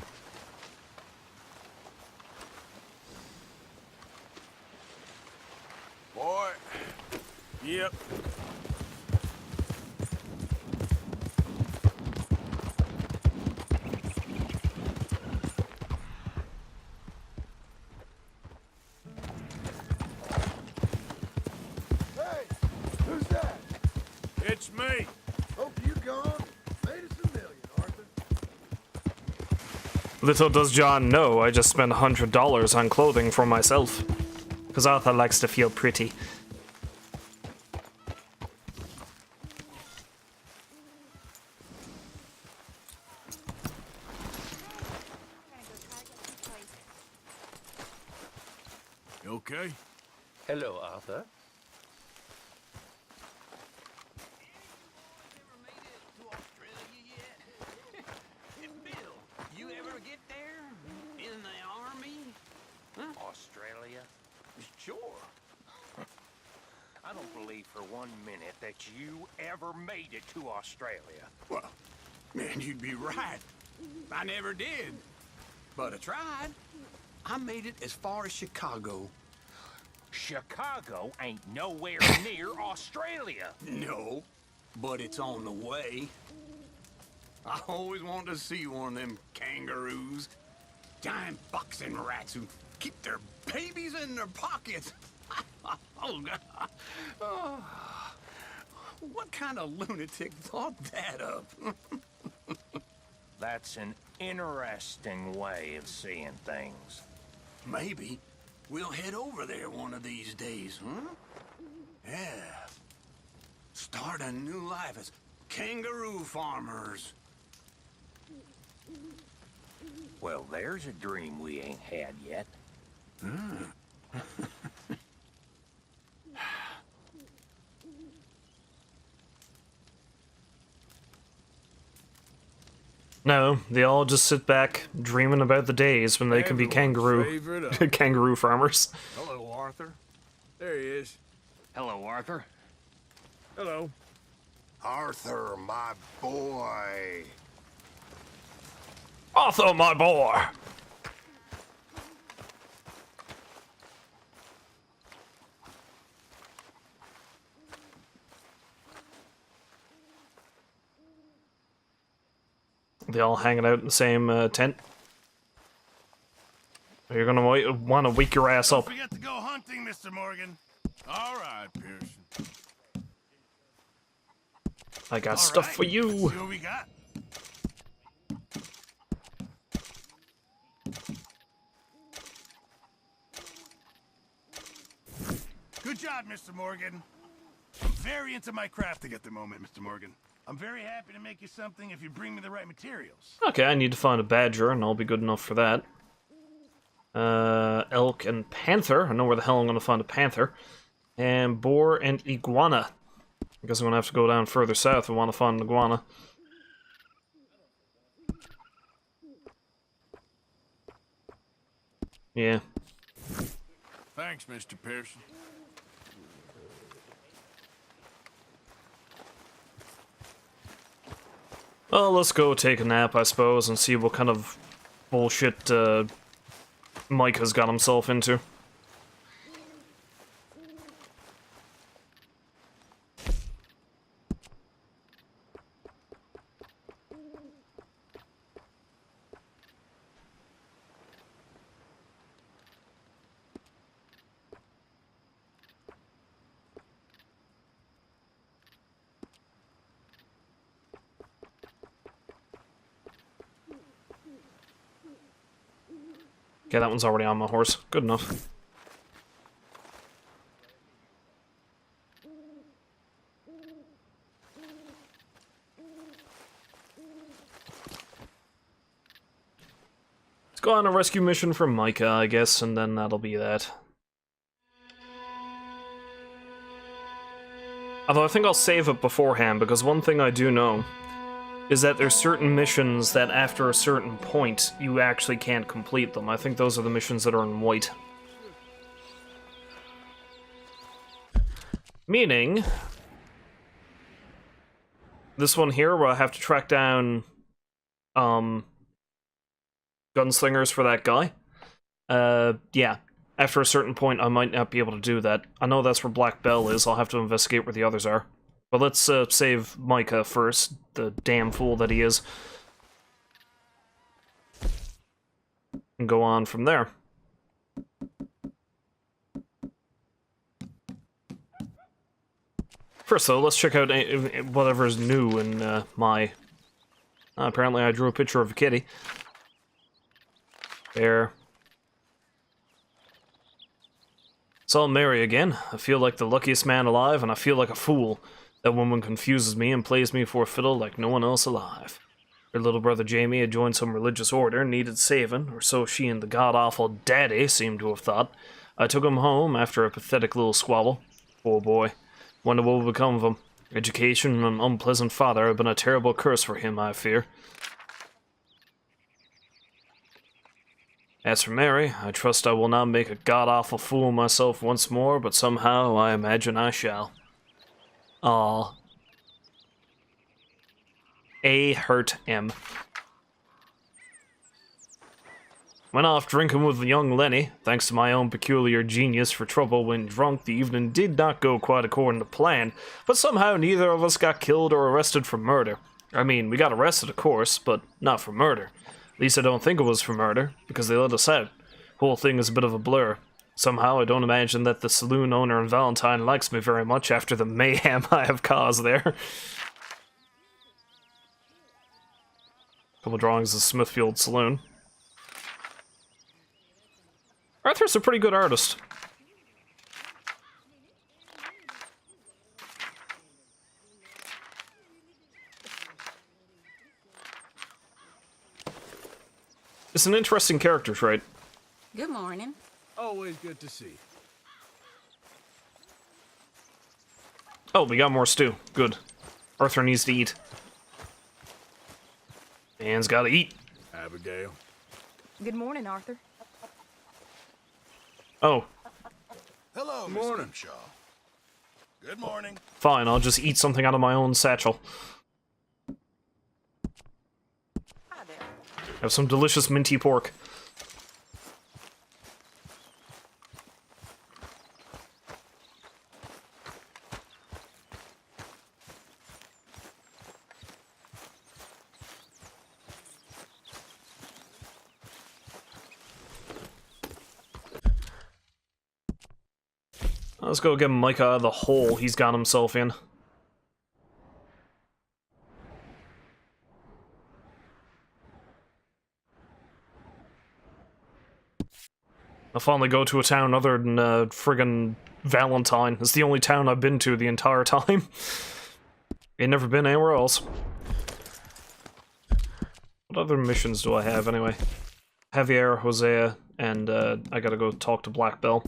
Boy. Yep. Hey, who's that? It's me. Hope you gone. Made us $1 million, Arthur. Little does John know, I just spent $100 on clothing for myself. Because Arthur likes to feel pretty. You okay? Hello, Arthur. You ever get there? In the army? Huh? Australia? Sure. I don't believe for 1 minute that you ever made it to Australia. Well, man, you'd be right. I never did. But I tried. I made it as far as Chicago. Chicago ain't nowhere near Australia. No, but it's on the way. I always wanted to see one of them kangaroos. Giant boxing rats who keep their babies in their pockets. Oh, God. Oh, what kind of lunatic thought that up? That's an interesting way of seeing things. Maybe we'll head over there one of these days, huh? Yeah. Start a new life as kangaroo farmers. Well, there's a dream we ain't had yet. No, they all just sit back, dreaming about the days when they can be kangaroo farmers. Hello, Arthur. There he is. Hello, Arthur. Hello. Arthur, my boy. Arthur, my boy! They all hanging out in the same tent. You're gonna want to wake your ass up. Don't forget to go hunting, Mr. Morgan. All right, Pearson. I got stuff for you. See what we got. Good job, Mr. Morgan. I'm very into my crafting at the moment, Mr. Morgan. I'm very happy to make you something if you bring me the right materials. Okay, I need to find a badger, and I'll be good enough for that. Elk and panther. I know where the hell I'm going to find a panther. And boar and iguana. I guess I'm going to have to go down further south if I want to find an iguana. Yeah. Thanks, Mr. Pearson. Well, let's go take a nap, I suppose, and see what kind of bullshit Mike has got himself into. Okay, that one's already on my horse. Good enough. Let's go on a rescue mission for Micah, I guess, and then that'll be that. Although I think I'll save it beforehand, because one thing I do know is that there's certain missions that after a certain point, you actually can't complete them. I think those are the missions that are in white. Meaning, this one here, where I have to track down, gunslingers for that guy. Yeah. After a certain point, I might not be able to do that. I know that's where Black Bell is. I'll have to investigate where the others are. But let's save Micah first, the damn fool that he is. And go on from there. First, though, let's check out whatever's new in my... apparently I drew a picture of a kitty. There. So I'm Mary again. I feel like the luckiest man alive, and I feel like a fool. That woman confuses me and plays me for a fiddle like no one else alive. Her little brother Jamie had joined some religious order and needed saving, or so she and the god-awful daddy seemed to have thought. I took him home after a pathetic little squabble. Poor boy. Wonder what will become of him. Education and an unpleasant father have been a terrible curse for him, I fear. As for Mary, I trust I will not make a god-awful fool of myself once more, but somehow I imagine I shall. Aw. A hurt M. Went off drinking with young Lenny. Thanks to my own peculiar genius for trouble when drunk, the evening did not go quite according to plan, but somehow neither of us got killed or arrested for murder. I mean, we got arrested, of course, but not for murder. At least I don't think it was for murder, because they let us out. Whole thing is a bit of a blur. Somehow I don't imagine that the saloon owner in Valentine likes me very much after the mayhem I have caused there. Couple drawings of Smithfield Saloon. Arthur's a pretty good artist. It's an interesting character trait. Good morning. Always good to see. Oh, we got more stew. Good. Arthur needs to eat. Man's gotta eat. Abigail. Good morning, Arthur. Oh. Hello, Morning. Mr. Shaw. Good morning. Fine, I'll just eat something out of my own satchel. Hi there. Have some delicious minty pork. Let's go get Micah out of the hole he's got himself in. I'll finally go to a town other than friggin' Valentine. It's the only town I've been to the entire time. Ain't never been anywhere else. What other missions do I have anyway? Javier, Hosea, and I gotta go talk to Black Bell.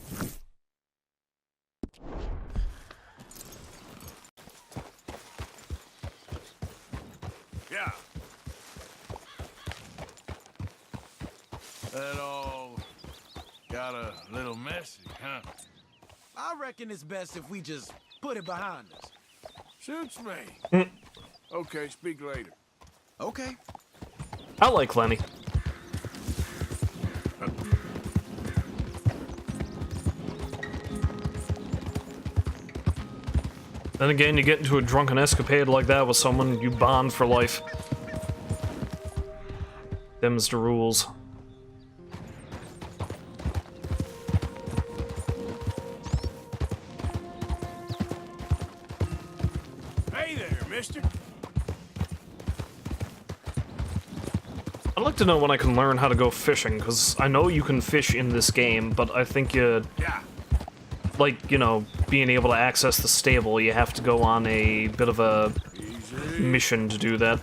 Yeah. That all got a little messy, huh? I reckon it's best if we just put it behind us. Suits me. Okay, speak later. Okay. I like Lenny. Then again, you get into a drunken escapade like that with someone, you bond for life. Them's the rules. Hey there, mister. I'd like to know when I can learn how to go fishing, because I know you can fish in this game, but I think you... Like, you know, being able to access the stable, you have to go on a bit of a mission to do that.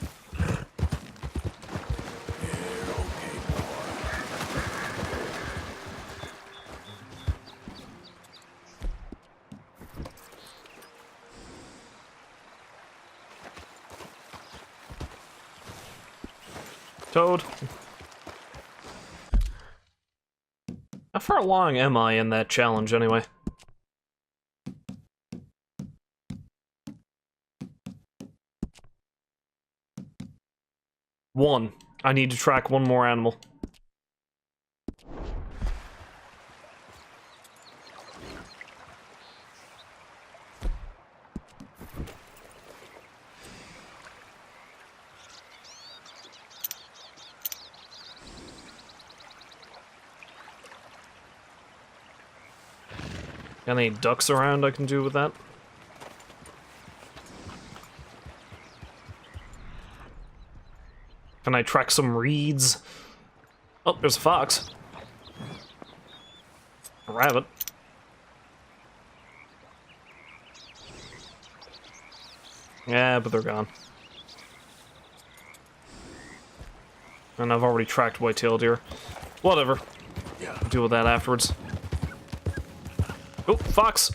Toad. How far along am I in that challenge, anyway? One. I need to track one more animal. Got any ducks around I can do with that? Can I track some reeds? Oh, there's a fox. A rabbit. Yeah, but they're gone. And I've already tracked white-tailed deer. Whatever. Deal with that afterwards. Oh, fox!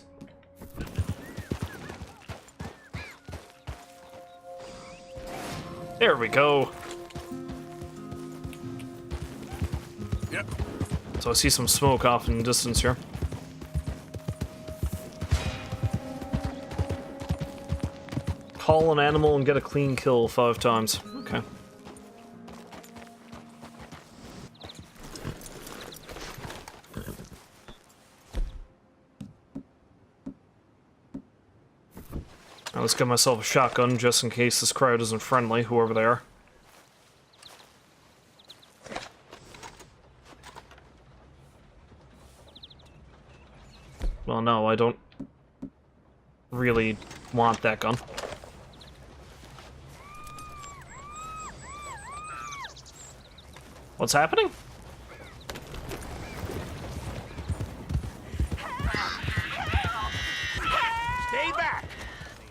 There we go. Yep. So I see some smoke off in the distance here. Call an animal and get a clean kill 5 times. Okay. Now let's get myself a shotgun just in case this crowd isn't friendly, whoever they are. Well, no, I don't really want that gun. What's happening? Stay back!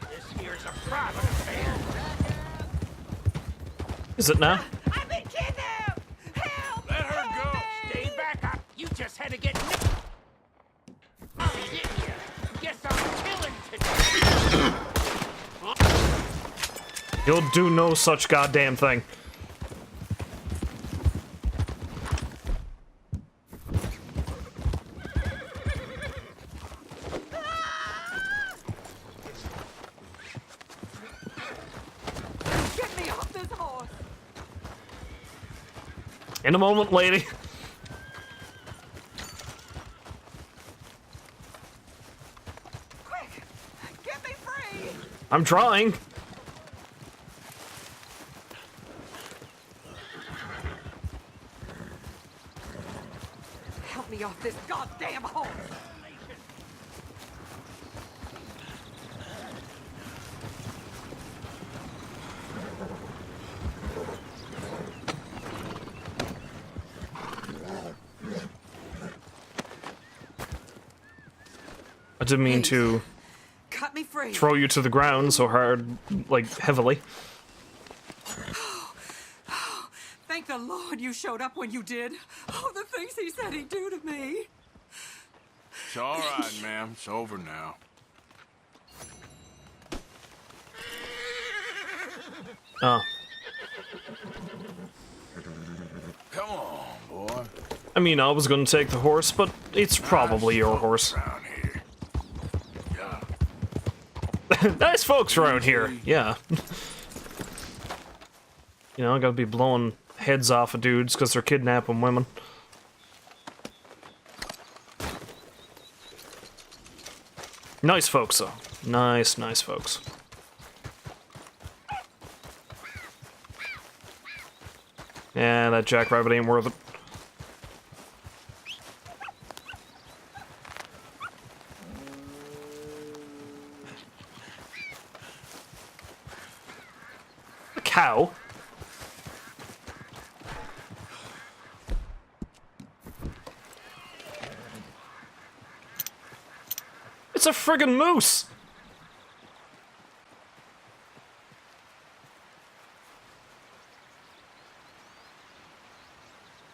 This here's a private affair. Is it now? I've been kidnapped! Help! Let her go! Stay back! You just had to get nicked. Oh, didn't you? Guess I'm killing today. You'll do no such goddamn thing. Get me off this horse! In a moment, lady. Quick! Get me free! I'm trying. Help me off this goddamn horse! I didn't mean to Cut me free! throw you to the ground so hard, like, heavily. Thank the Lord you showed up when you did. Oh, the things he said he'd do to me. It's all right, ma'am. It's over now. Oh. Come on, boy. I mean, I was gonna take the horse, but it's probably your horse. Nice folks around here, yeah. You know, I gotta be blowing heads off of dudes because they're kidnapping women. Nice folks, though. Nice, nice folks. Yeah, that jackrabbit ain't worth it. A cow? It's a friggin' moose!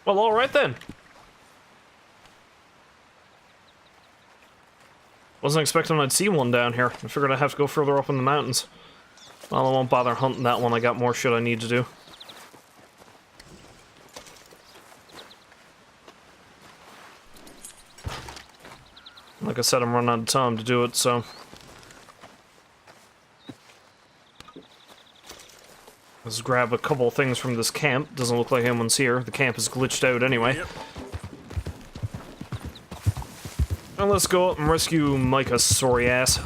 Well, alright then. Wasn't expecting I'd see one down here. I figured I'd have to go further up in the mountains. Well, I won't bother hunting that one. I got more shit I need to do. Like I said, I'm running out of time to do it, so... Let's grab a couple of things from this camp. Doesn't look like anyone's here. The camp is glitched out anyway. Yep. And let's go up and rescue Micah's sorry ass.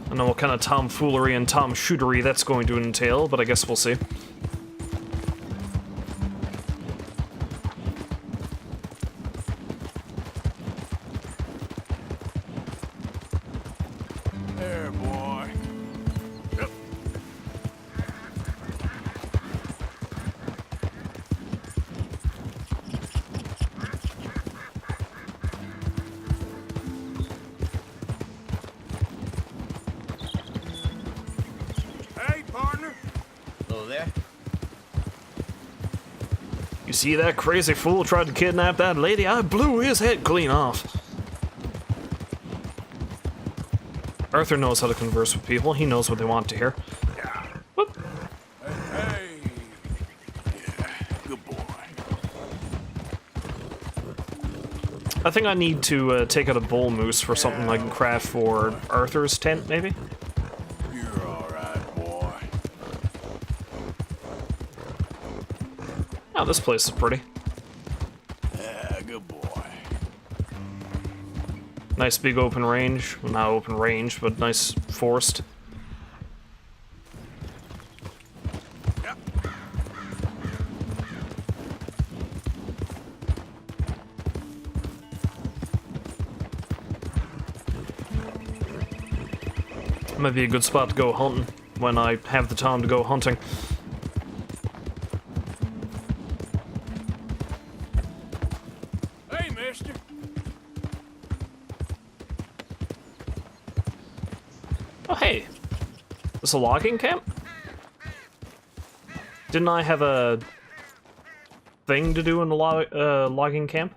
I don't know what kind of tomfoolery and tomshootery that's going to entail, but I guess we'll see. There, boy. Yep. Hey, partner. Hello there. You see that crazy fool tried to kidnap that lady? I blew his head clean off. Arthur knows how to converse with people. He knows what they want to hear. Whoop. Hey. Yeah, good boy. I think I need to take out a bull moose for something I can craft for Arthur's tent, maybe? You're alright, boy. Oh, this place is pretty. Yeah, good boy. Nice big open range. Well, not open range, but nice forest. Yep. Might be a good spot to go hunting when I have the time to go hunting. Hey, mister. Oh, hey! This a logging camp? Didn't I have a thing to do in the logging camp?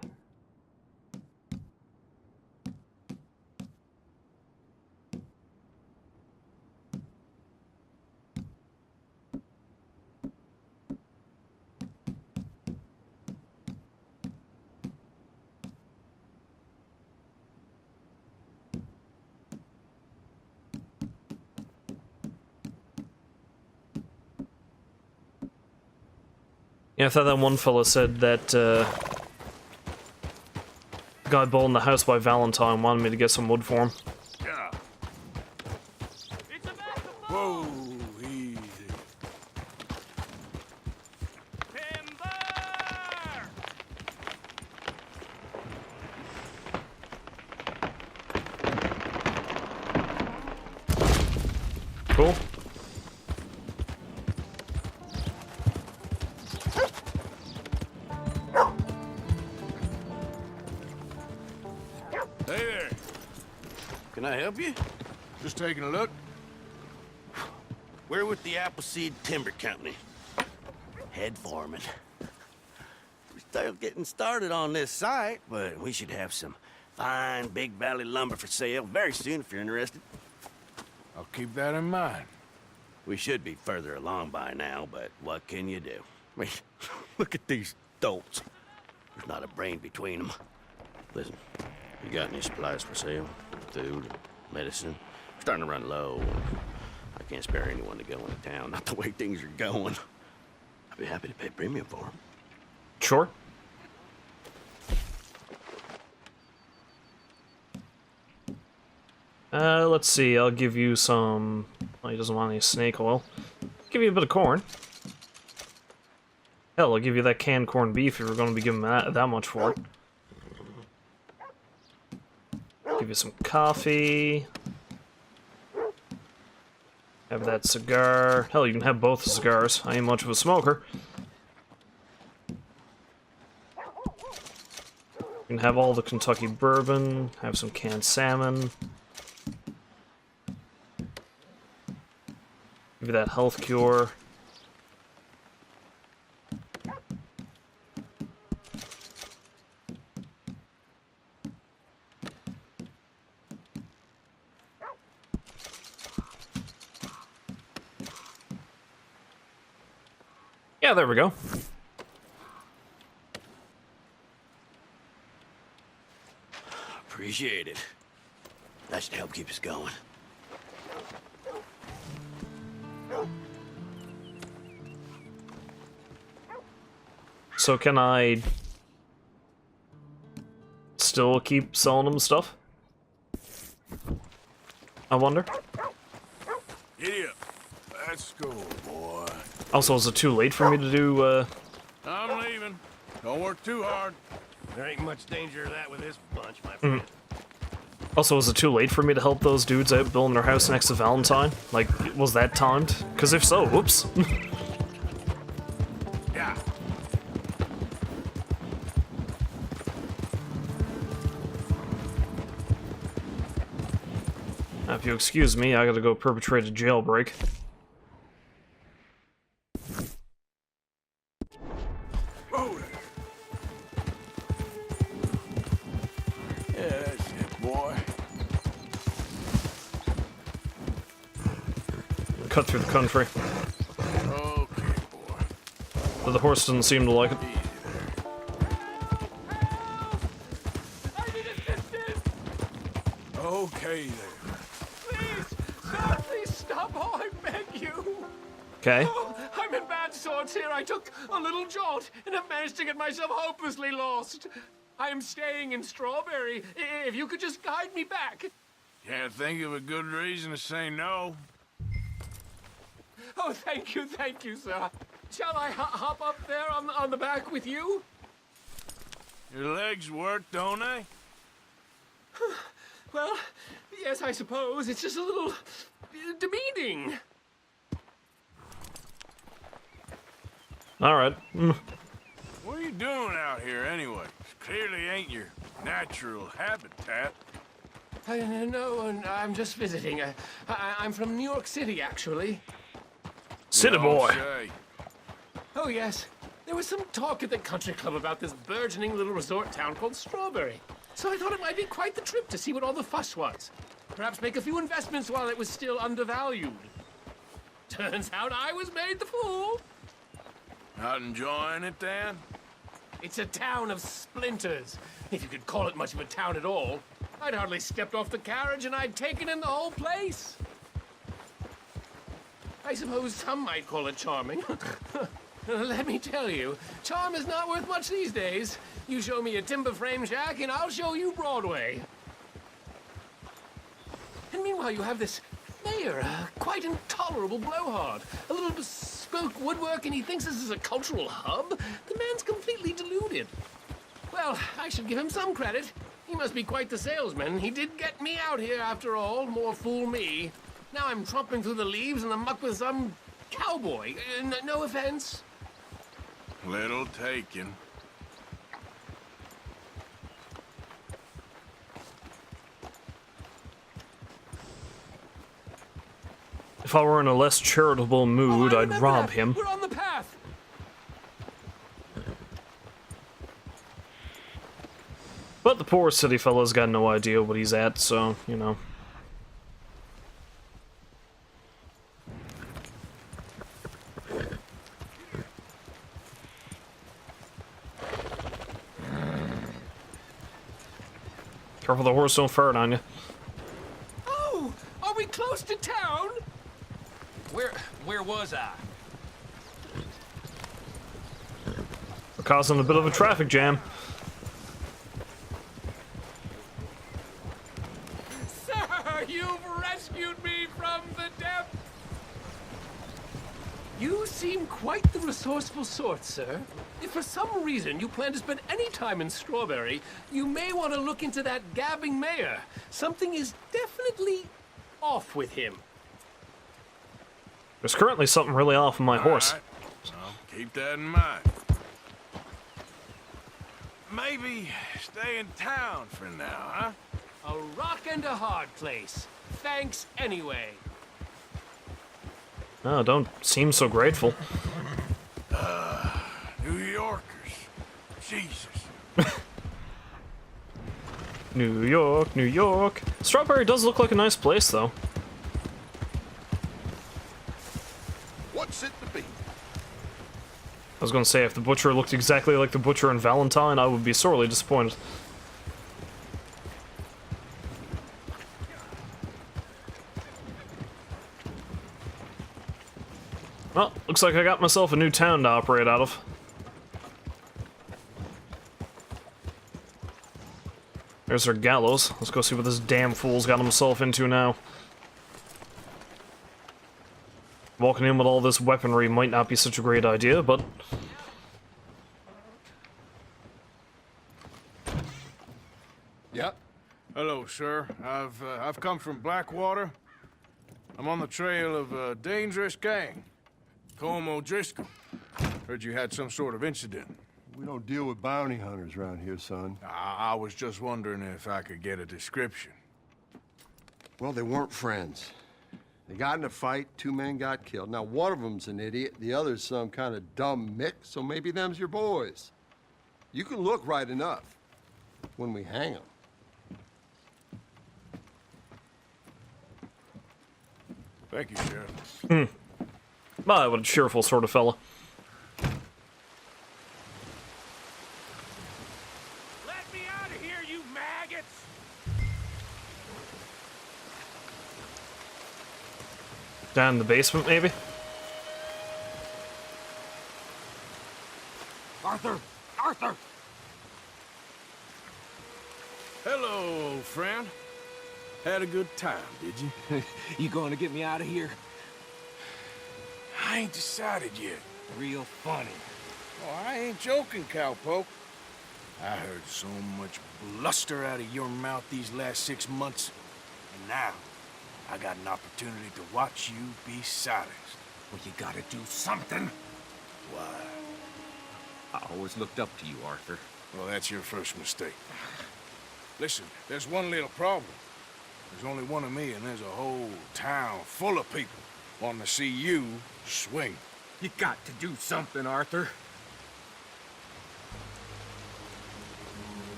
Yeah, I thought that one fella said that guy bowled in the house by Valentine wanted me to get some wood for him. Yeah. Whoa, easy. Cool. Hey there. Can I help you? Just taking a look. We're with the Appleseed Timber Company. Head foreman. We're still getting started on this site, but we should have some fine Big Valley lumber for sale very soon if you're interested. I'll keep that in mind. We should be further along by now, but what can you do? I mean, look at these dolts. There's not a brain between them. Listen, you got any supplies for sale? Food, medicine? We're starting to run low. I can't spare anyone to go into town, not the way things are going. I'd be happy to pay premium for them. Sure. Let's see, I'll give you some... Oh, he doesn't want any snake oil. Give you a bit of corn. Hell, I'll give you that canned corned beef if you're going to be giving that much for it. Give you some coffee. Have that cigar. Hell, you can have both the cigars. I ain't much of a smoker. You can have all the Kentucky bourbon. Have some canned salmon. Give you that health cure. Yeah, there we go. Appreciate it. That should help keep us going. So can I still keep selling them stuff? I wonder. Giddy up. Let's go, boy. Also, is it too late for me to do, I'm leaving. Don't work too hard. There ain't much danger of that with this bunch, my friend. Also, is it too late for me to help those dudes out building their house next to Valentine? Like, was that timed? Because if so, whoops. Yeah. Now, if you excuse me, I gotta go perpetrate a jailbreak. Oh, yeah, that's it, boy. Cut through the country. Okay, boy. But the horse doesn't seem to like it. Okay, there. Please, sir, please stop. Oh, I beg you. Okay. Oh, I'm in bad sorts here. I took a little jaunt and have managed to get myself hopelessly lost. I am staying in Strawberry. If you could just guide me back. Can't think of a good reason to say no. Oh, thank you, sir. Shall I hop up there on the back with you? Your legs work, don't they? Well, yes, I suppose. It's just a little demeaning. Alright. What are you doing out here anyway? Clearly ain't your natural habitat. No, I'm just visiting. I'm from New York City, actually. City boy. Oh, yes. There was some talk at the country club about this burgeoning little resort town called Strawberry. So I thought it might be quite the trip to see what all the fuss was. Perhaps make a few investments while it was still undervalued. Turns out I was made the fool. Not enjoying it, Dan? It's a town of splinters, if you could call it much of a town at all. I'd hardly stepped off the carriage and I'd taken in the whole place. I suppose some might call it charming. Let me tell you, charm is not worth much these days. You show me a timber frame shack and I'll show you Broadway. And meanwhile, you have this mayor, a quite intolerable blowhard. A little bespoke woodwork and he thinks this is a cultural hub? The man's completely deluded. Well, I should give him some credit. He must be quite the salesman. He did get me out here after all. More fool me. Now I'm tromping through the leaves and the muck with some cowboy. No offense. Little taken. If I were in a less charitable mood, I'd rob him. We're on the path. But the poor city fella's got no idea what he's at, so, you know. Careful the horse don't fart on you. Oh, are we close to town? Where was I? We're causing a bit of a traffic jam. Sir, you've rescued me from the depths. You seem quite the resourceful sort, sir. If for some reason you plan to spend any time in Strawberry, you may want to look into that gabbing mayor. Something is definitely off with him. There's currently something really off with my horse. Right. Well, keep that in mind. Maybe stay in town for now, huh? A rock and a hard place. Thanks anyway. Oh, don't seem so grateful. New Yorkers. Jesus. New York, New York. Strawberry does look like a nice place, though. What's it to be? was gonna say, if the butcher looked exactly like the butcher in Valentine, I would be sorely disappointed. Well, looks like I got myself a new town to operate out of. There's our gallows. Let's go see what this damn fool's got himself into now. Walking in with all this weaponry might not be such a great idea, but... Yep. Hello, sir. I've come from Blackwater. I'm on the trail of a dangerous gang. Colm O'Driscoll. Heard you had some sort of incident. We don't deal with bounty hunters around here, son. I was just wondering if I could get a description. Well, they weren't friends. They got in a fight, 2 men got killed. Now, one of them's an idiot, the other's some kind of dumb mix, so maybe them's your boys. You can look right enough when we hang them. Thank you, Sheriff. Ah, what a cheerful sort of fella. Let me out of here, you maggots! Down in the basement, maybe? Arthur! Arthur! Hello, old friend. Had a good time, did you? You going to get me out of here? I ain't decided yet. Real funny. Oh, I ain't joking, cowpoke. I heard so much bluster out of your mouth these last 6 months, and now I got an opportunity to watch you be silenced. Well, you gotta do something. Why? I always looked up to you, Arthur. Well, that's your first mistake. Listen, there's one little problem. There's only one of me, and there's a whole town full of people wanting to see you swing. You got to do something, Arthur.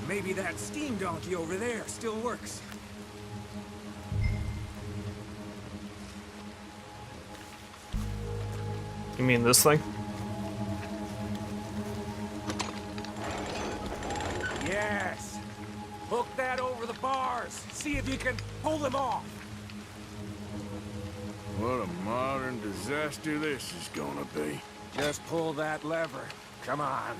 Maybe that steam donkey over there still works. You mean this thing? Yes. Hook that over the bars. See if you can pull them off. What a modern disaster this is gonna be. Just pull that lever. Come on.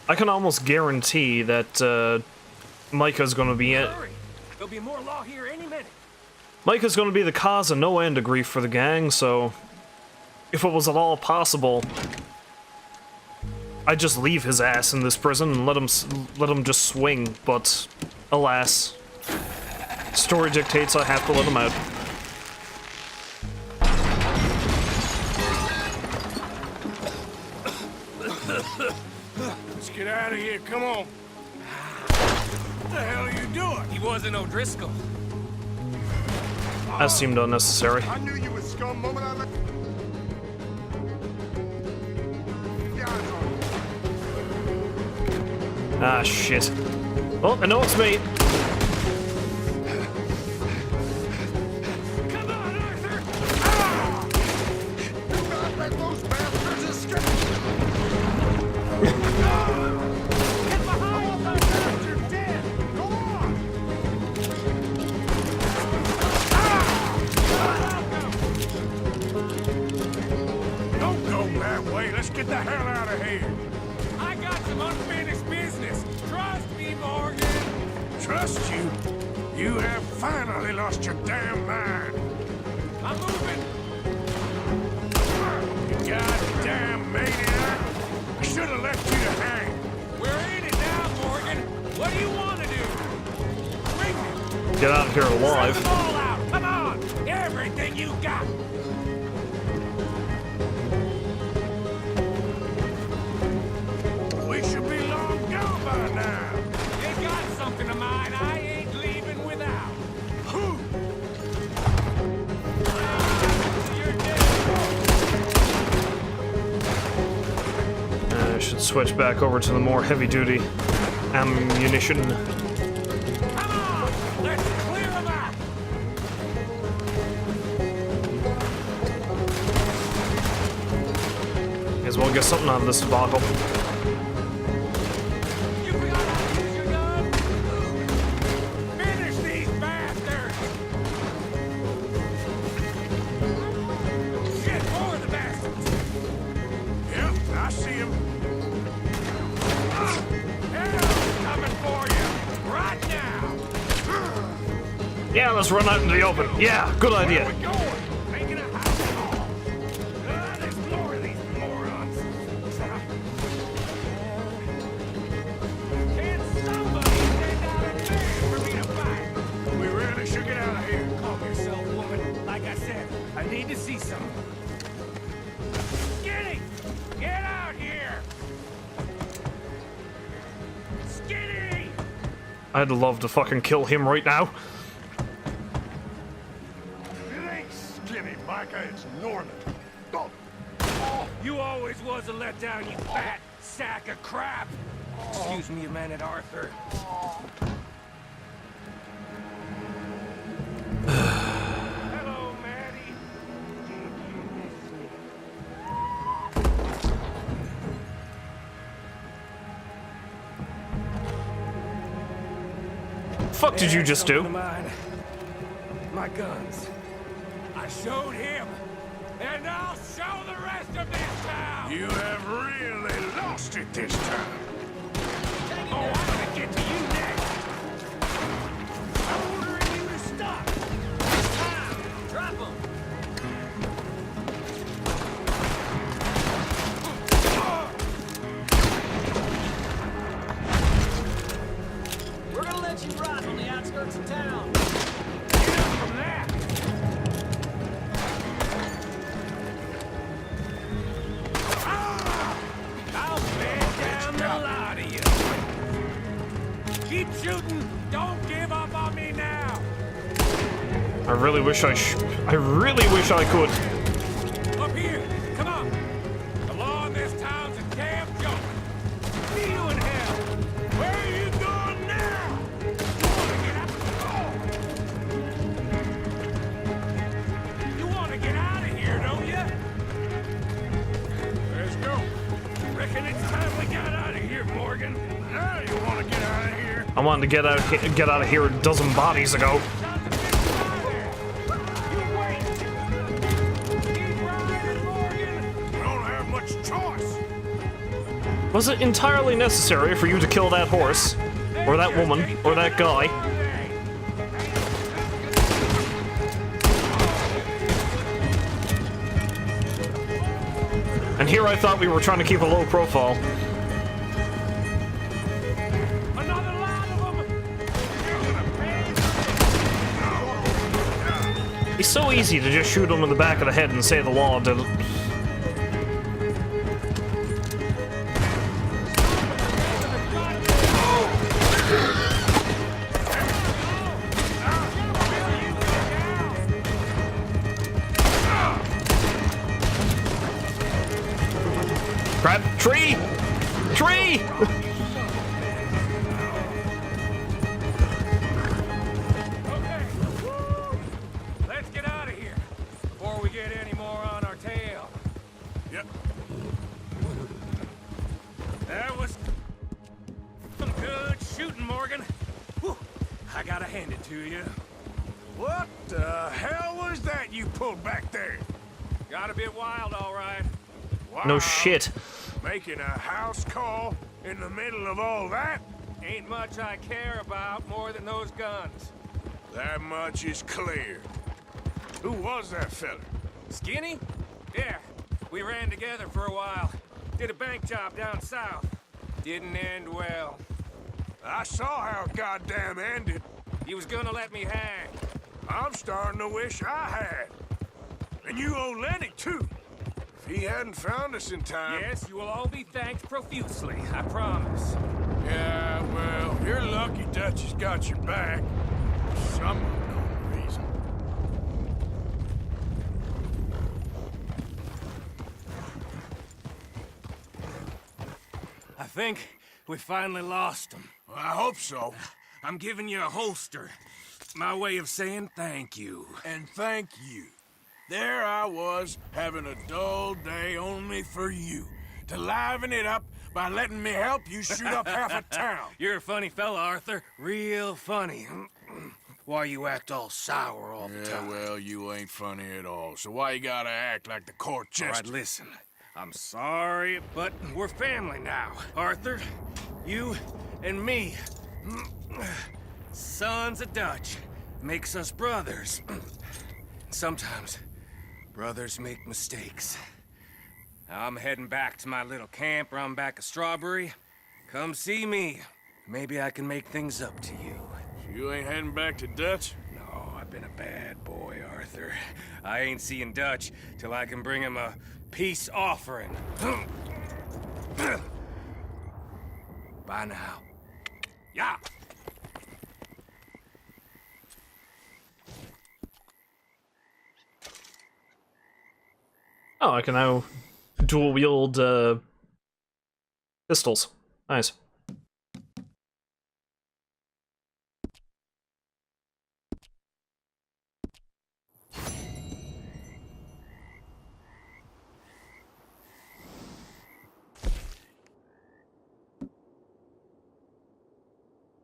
I can almost guarantee that Micah's gonna be it. Hurry. There'll be more law here any minute. Micah's gonna be the cause of no end of grief for the gang, so if it was at all possible, I'd just leave his ass in this prison and let him just swing, but alas, story dictates I have to let him out. Let's get out of here, come on. What the hell are you doing? He wasn't O'Driscoll. That seemed unnecessary. I knew you was scum moment I left. Ah, shit. Well, I know it's me. Come on, Arthur! Ah! Do not let those bastards escape! Get behind those bastards, dead! Go on! Don't go that way. Let's get the hell out of here. I got some unfinished business. Trust me, Morgan. Trust you? You have finally lost your damn mind. I'm moving. You goddamn maniac. I should have left you to hang. We're in it now, Morgan. What do you want to do? Bring me. Get out of here alive. Send them all out. Come on. Everything you got. We should be long gone by now. You got something of mine I ain't leaving without. Who? I should switch back over to the more heavy-duty ammunition. Come on! Let's clear them out! as well get something out of this debacle. Finish these bastards! Shit, more of the bastards! Yep, I see him. Hell's coming for you! Right now! Yeah, let's run out into the open. Yeah, good idea. Where are we going? Making a house call. There's more of these morons. Can't somebody send out a man for me to fight? We really should get out of here. Calm yourself, woman. Like I said, I need to see some. Skinny! Get out here! Skinny! I'd love to fucking kill him right now. It ain't Skinny, Micah, it's Norman. You always was a letdown, you fat sack of crap! Excuse me a minute, Arthur. Hello, Maddie. Fuck did you just do? My guns. I showed him, and I'll show the rest of this town! You have really lost it this time. Oh, I'm gonna get to you next! I'm ordering you to stop! It's time! Drop him! We're gonna let you rot on the outskirts of town. Get up from that! I'll bed down the lot of you! Keep shooting! Don't give up on me now! I really wish I could. Up here! Come on! The law in this town's a damn joke! See you in hell! Where are you going now? You wanna get out of here, don't you? Let's go. Reckon it's time we got out of here, Morgan. Now you wanna get out of here? I wanted to get out of here a dozen bodies ago. Was it entirely necessary for you to kill that horse? Or that woman? Or that guy? And here I thought we were trying to keep a low profile. It's so easy to just shoot him in the back of the head and say the law did it. Crap! Tree! Tree! Let's get out of here before we get any more on our tail. Yep. That was some good shooting, Morgan. Whew. I gotta hand it to you. What the hell was that you pulled back there? Got a bit wild, all right. No shit. Making a house call in the middle of all that? Ain't much I care about more than those guns. That much is clear. Who was that fella? Skinny? Yeah, we ran together for a while. Did a bank job down south. Didn't end well. I saw how it goddamn ended. He was gonna let me hang. I'm starting to wish I had. And you owe Lenny, too. If he hadn't found us in time... Yes, you will all be thanked profusely, I promise. Yeah, well, you're lucky Dutch has got your back. For some unknown reason. I think we finally lost him. Well, I hope so. I'm giving you a holster. My way of saying thank you. And thank you. There I was, having a dull day only for you. to liven it up by letting me help you shoot up half a town. You're a funny fella, Arthur. Real funny. Why you act all sour all the time? Well, you ain't funny at all, so why you gotta act like the court All jester? right, listen. I'm sorry, but we're family now. Arthur, you and me. Sons of Dutch. Makes us brothers. Sometimes, brothers make mistakes. I'm heading back to my little camp around back of Strawberry. Come see me. Maybe I can make things up to you. You ain't heading back to Dutch? No, I've been a bad boy, Arthur. I ain't seeing Dutch till I can bring him a peace offering. Bye now. Yeah. Oh, I can now dual wield pistols. Nice.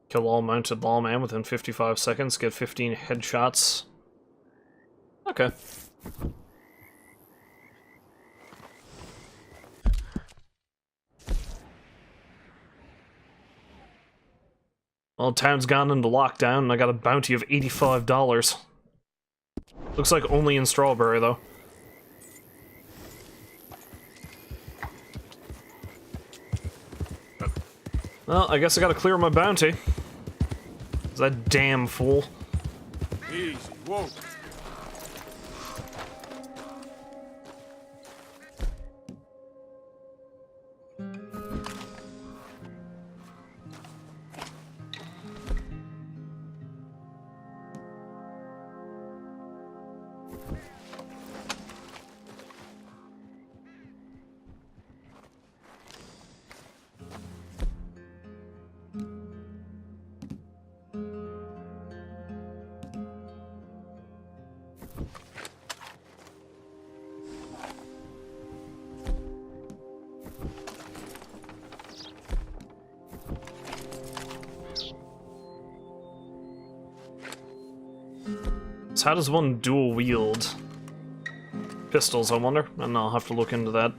Kill all mounted lawman within 55 seconds, get 15 headshots. Okay. Well, town's gone into lockdown, and I got a bounty of $85. Looks like only in Strawberry, though. Well, I guess I gotta clear my bounty. That damn fool. Easy, whoa. So how does one dual wield pistols, I wonder? And I'll have to look into that.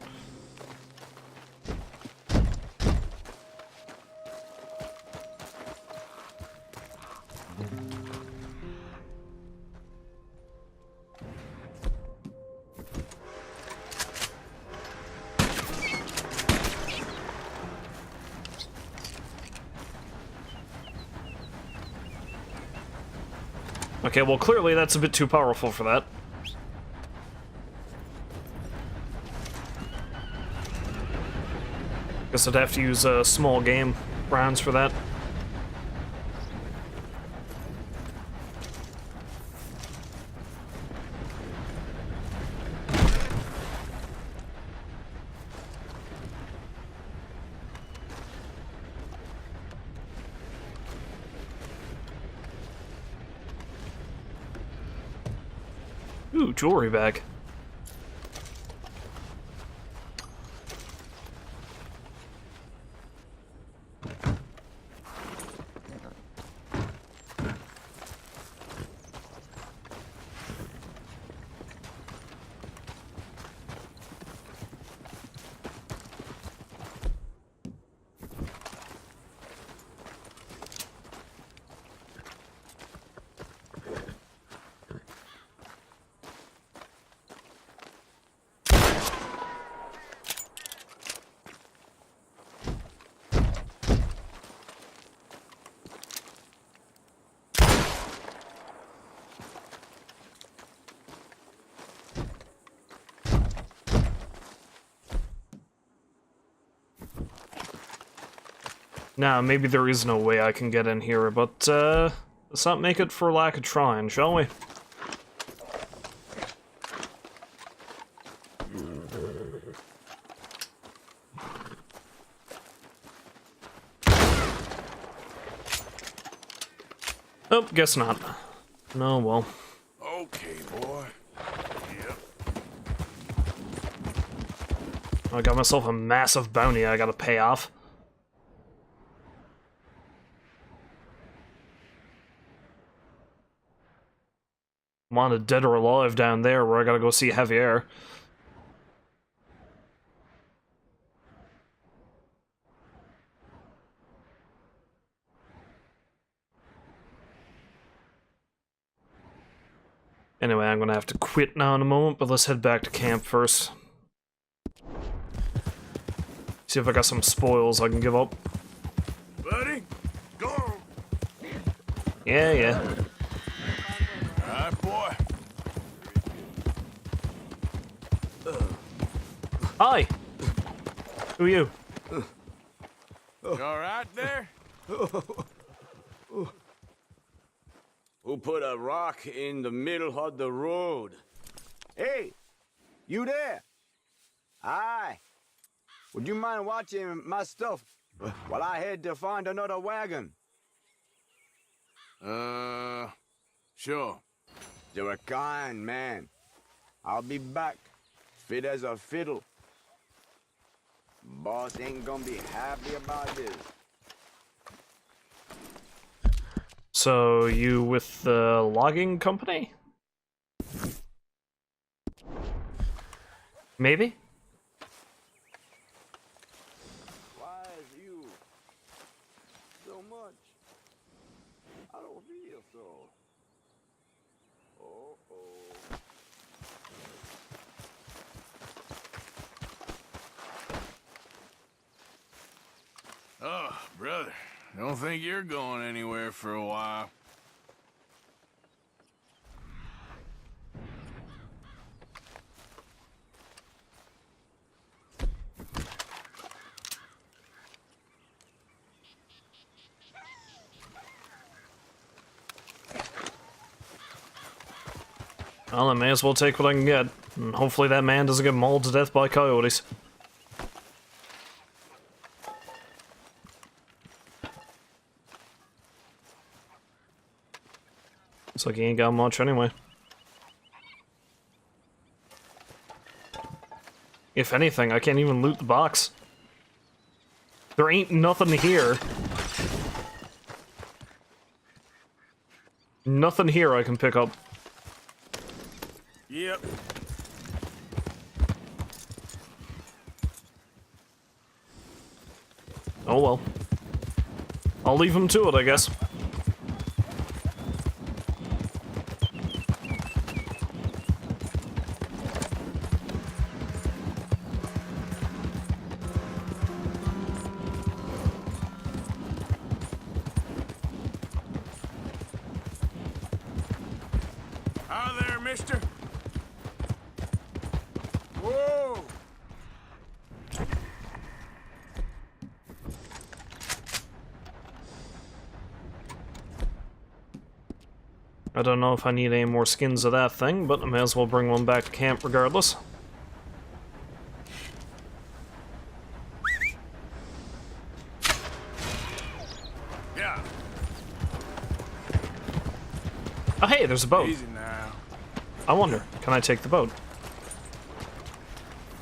Okay, well clearly that's a bit too powerful for that. Guess I'd have to use small game rounds for that. Ooh, jewelry bag. Nah, maybe there is no way I can get in here, but, let's not make it for lack of trying, shall we? Oh, guess not. No, well. Okay, boy. Yep. I got myself a massive bounty I gotta pay off. Wanted dead or alive down there where I gotta go see Javier. Anyway, I'm gonna have to quit now in a moment, but let's head back to camp first. See if I got some spoils I can give up. Buddy, go! Yeah, yeah. Alright, boy. Hi! Who are you? You alright there? Who put a rock in the middle of the road? Hey, you there? Aye. Would you mind watching my stuff while I head to find another wagon? Sure. You're a kind man. I'll be back, fit as a fiddle. Boss ain't gonna be happy about this. So, you with the logging company? Maybe? Why is you so much? I don't feel so. Oh, brother. Don't think you're going anywhere for a while. Well, I may as well take what I can get. And hopefully that man doesn't get mauled to death by coyotes. Looks like he ain't got much anyway. If anything, I can't even loot the box. There ain't nothing here. Nothing here I can pick up. Yep. Oh well. I'll leave him to it, I guess. Hi there, mister. Whoa! I don't know if I need any more skins of that thing, but I may as well bring one back to camp regardless. Yeah. Oh hey, there's a boat. Easy now. I wonder, can I take the boat?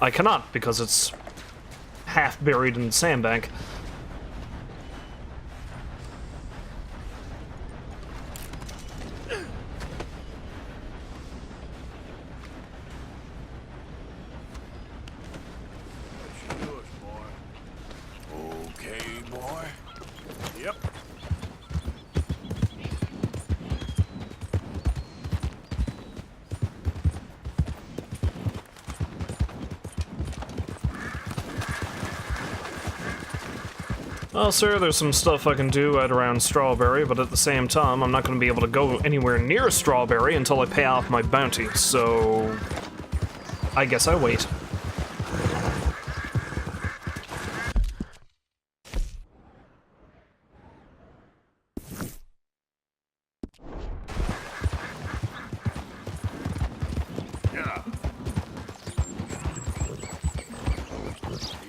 I cannot, because it's half buried in the sandbank. Okay, boy. Yep. Well, sir, there's some stuff I can do right around Strawberry, but at the same time, I'm not going to be able to go anywhere near Strawberry until I pay off my bounty, so I guess I wait. Yeah.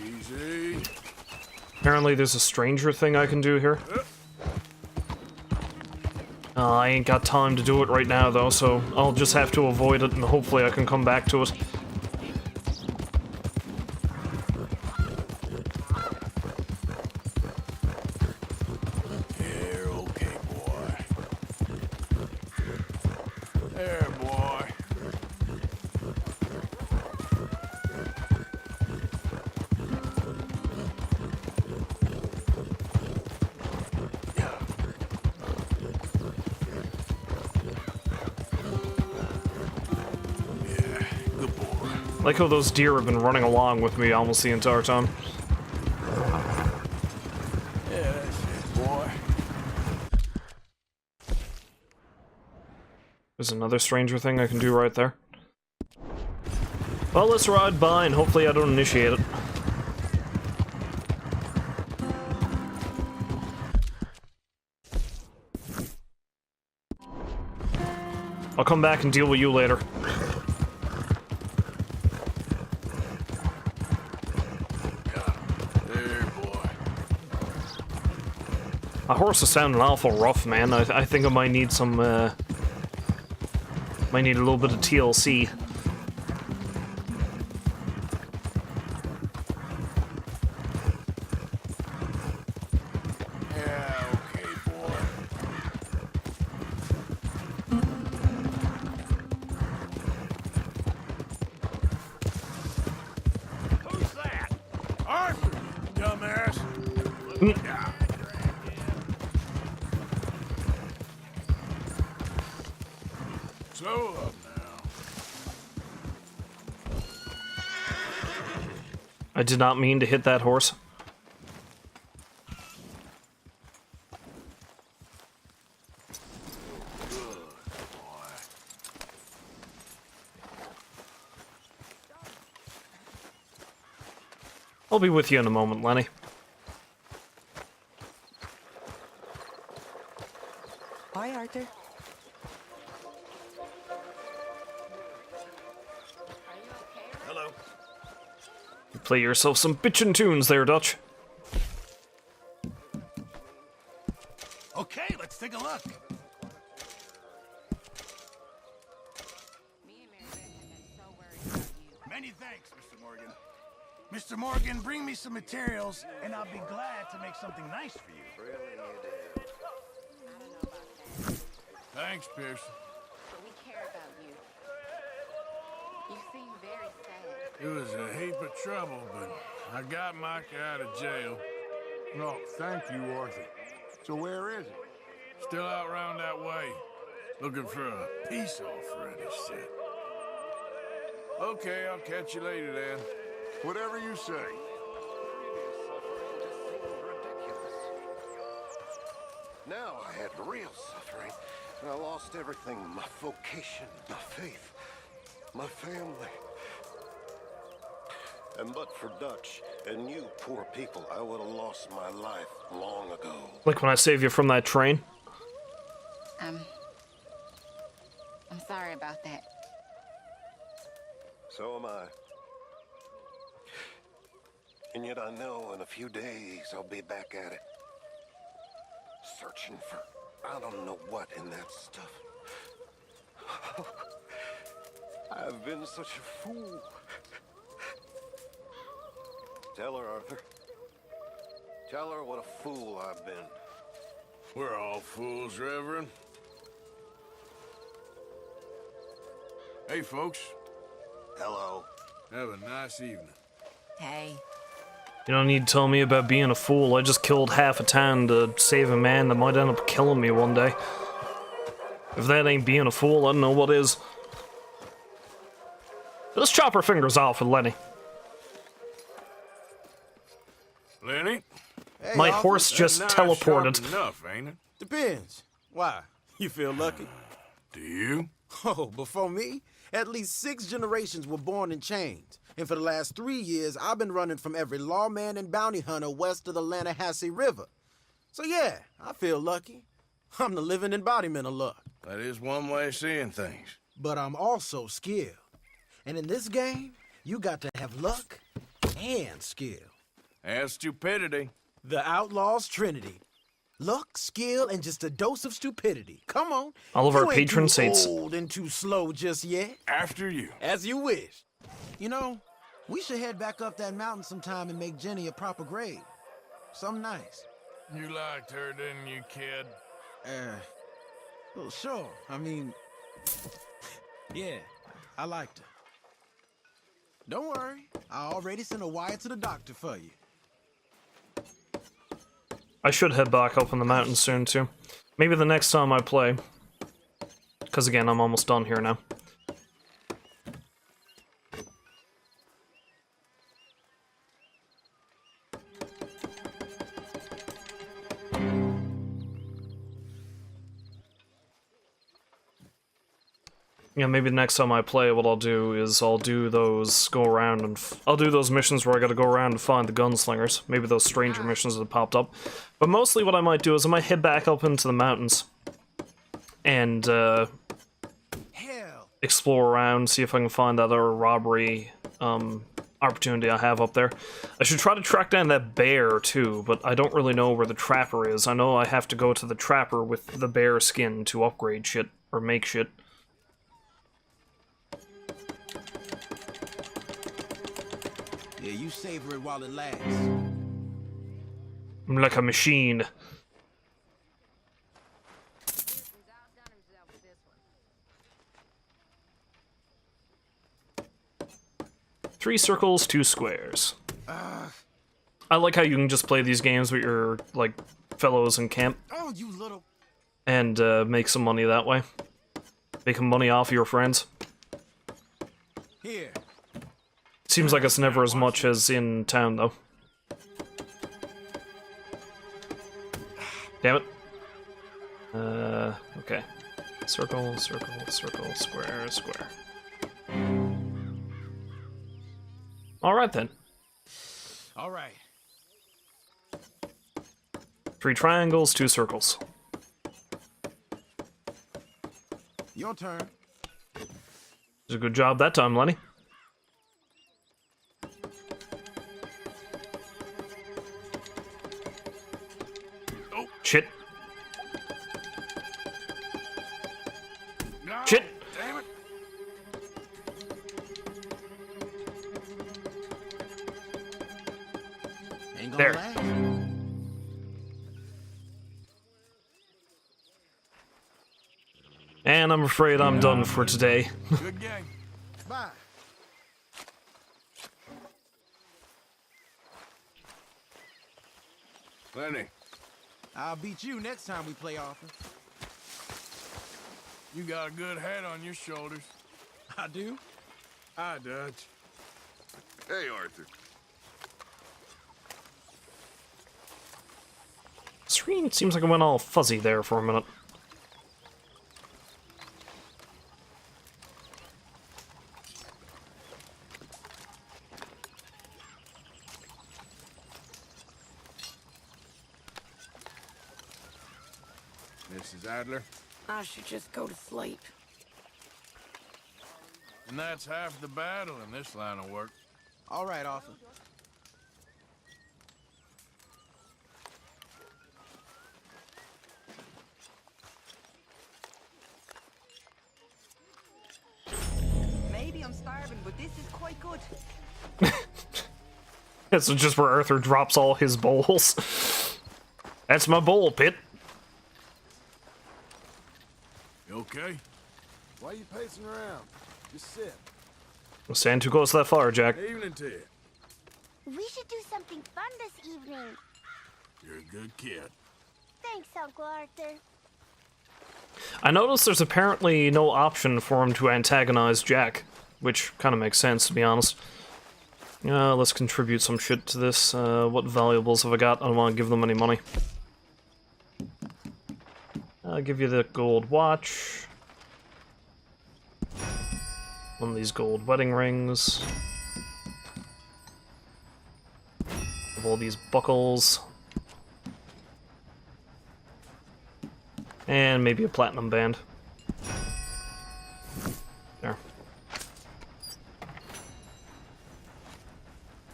Easy. Apparently there's a stranger thing I can do here. I ain't got time to do it right now, though, so I'll just have to avoid it, and hopefully I can come back to it. There, boy. Like how those deer have been running along with me almost the entire time. Yeah, that's it, boy. There's another stranger thing I can do right there. Well, let's ride by and hopefully I don't initiate it. I'll come back and deal with you later. My horse is sounding awful rough, man. I think I might need some, might need a little bit of TLC. Yeah, okay, boy. Who's that? Arthur, dumbass. Yeah. Slow up now. I did not mean to hit that horse. I'll be with you in a moment, Lenny. Bye, Arthur. Hello. You play yourself some bitchin' tunes there, Dutch. Okay, let's take a look. Many thanks, Mr. Morgan. Mr. Morgan, bring me some materials, and I'll be glad to make something nice for you. Thanks, Pearson. But we care about you. You seem very sad. It was a heap of trouble, but I got Micah out of jail. No, thank you, Arthur. So where is he? Still out round that way. Looking for a peace offering, he said. Okay, I'll catch you later then. Whatever you say. Now I had real suffering. I lost everything. My vocation, my faith, my family. And but for Dutch and you poor people, I would have lost my life long ago. Like when I saved you from that train. I'm sorry about that. So am I. And yet I know in a few days I'll be back at it. Searching for I don't know what in that stuff. I've been such a fool. Tell her, Arthur. Tell her what a fool I've been. We're all fools, Reverend. Hey, folks. Hello. Have a nice evening. Hey. You don't need to tell me about being a fool. I just killed half a town to save a man that might end up killing me one day. If that ain't being a fool, I don't know what is. Let's chop our fingers off with Lenny. Lenny? Hey, My Arthur. horse just That knife's teleported. sharp enough, ain't it? Depends. Why? You feel lucky? Do you? Oh, before me, at least 6 generations were born in chains. And for the last 3 years, I've been running from every lawman and bounty hunter west of the Lannahechee River. So yeah, I feel lucky. I'm the living embodiment of luck. That is one way of seeing things. But I'm also skilled. And in this game, you got to have luck and skill. And stupidity. The Outlaws Trinity. Luck, skill, and just a dose of stupidity. Come on. All of our You ain't patron too saints. old and too slow just yet. After you. As you wish. You know, we should head back up that mountain sometime and make Jenny a proper grave. Something nice. You liked her, didn't you, kid? Well, sure. I mean, Yeah, I liked her. Don't worry, I already sent a wire to the doctor for you. I should head back up in the mountains soon, too. Maybe the next time I play. Because again, I'm almost done here now. Yeah, maybe the next time I play, what I'll do is I'll do those, go around and I'll do those missions where I gotta go around and find the gunslingers. Maybe those stranger missions that popped up. But mostly what I might do is I might head back up into the mountains and explore around, see if I can find that other robbery opportunity I have up there. I should try to track down that bear too, but I don't really know where the trapper is. I know I have to go to the trapper with the bear skin to upgrade shit, or make shit. Yeah, you savor it while it lasts. I'm like a machine. Three circles, two squares. I like how you can just play these games with your, like, fellows in camp. Oh, you little... And make some money that way. Making money off of your friends. Here. Seems like it's never as much as in town, though. Damn it. Okay. Circle, circle, circle, square, square. Alright then. Alright. Three triangles, two circles. Your turn. Did a good job that time, Lenny. Oh, shit. No, shit. Damn it. Ain't gonna There. last. And I'm afraid I'm done for today. Good game. Bye. Lenny, I'll beat you next time we play Arthur. you got a good head on your shoulders. I do? Hi, Dutch. Hey, Arthur. Screen seems like it went all fuzzy there for a minute. Mrs. Adler. I should just go to sleep. And that's half the battle in this line of work. All right, Arthur. Maybe I'm starving, but this is quite good. This is just where Arthur drops all his bowls. That's my bowl, Pit. You okay? Why are you pacing around? Just sit. Don't stand too close to that fire, Jack. Evening to you. We should do something fun this evening. You're a good kid. Thanks, Uncle Arthur. I noticed there's apparently no option for him to antagonize Jack, which kind of makes sense, to be honest. Let's contribute some shit to this. What valuables have I got? I don't want to give them any money. I'll give you the gold watch. One of these gold wedding rings. Have all these buckles. And maybe a platinum band. There.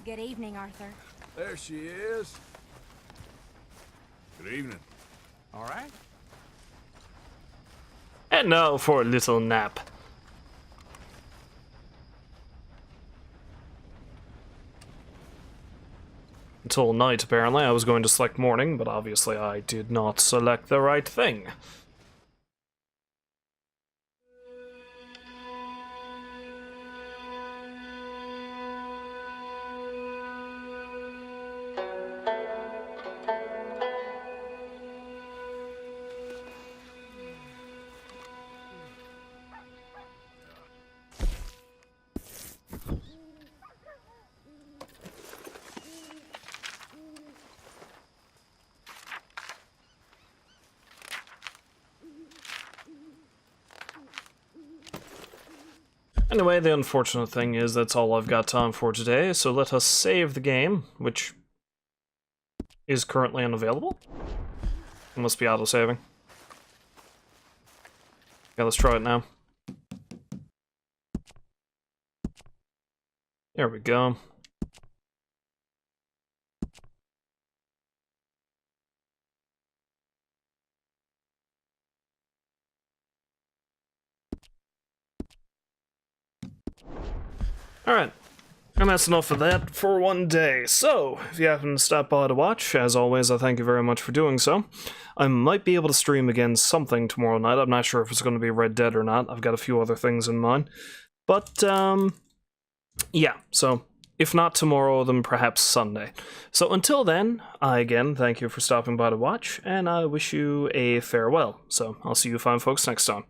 Good evening, Arthur. There she is. Good evening. All right. And now for a little nap. Until night, apparently. I was going to select morning, but obviously I did not select the right thing. Anyway, the unfortunate thing is that's all I've got time for today, so let us save the game, which is currently unavailable. It must be auto-saving. Yeah, let's try it now. There we go. Alright, and that's enough of that for one day. So, if you happen to stop by to watch, as always, I thank you very much for doing so. I might be able to stream again something tomorrow night. I'm not sure if it's going to be Red Dead or not. I've got a few other things in mind. But, yeah, so if not tomorrow, then perhaps Sunday. So until then, I again thank you for stopping by to watch, and I wish you a farewell. So I'll see you fine folks next time.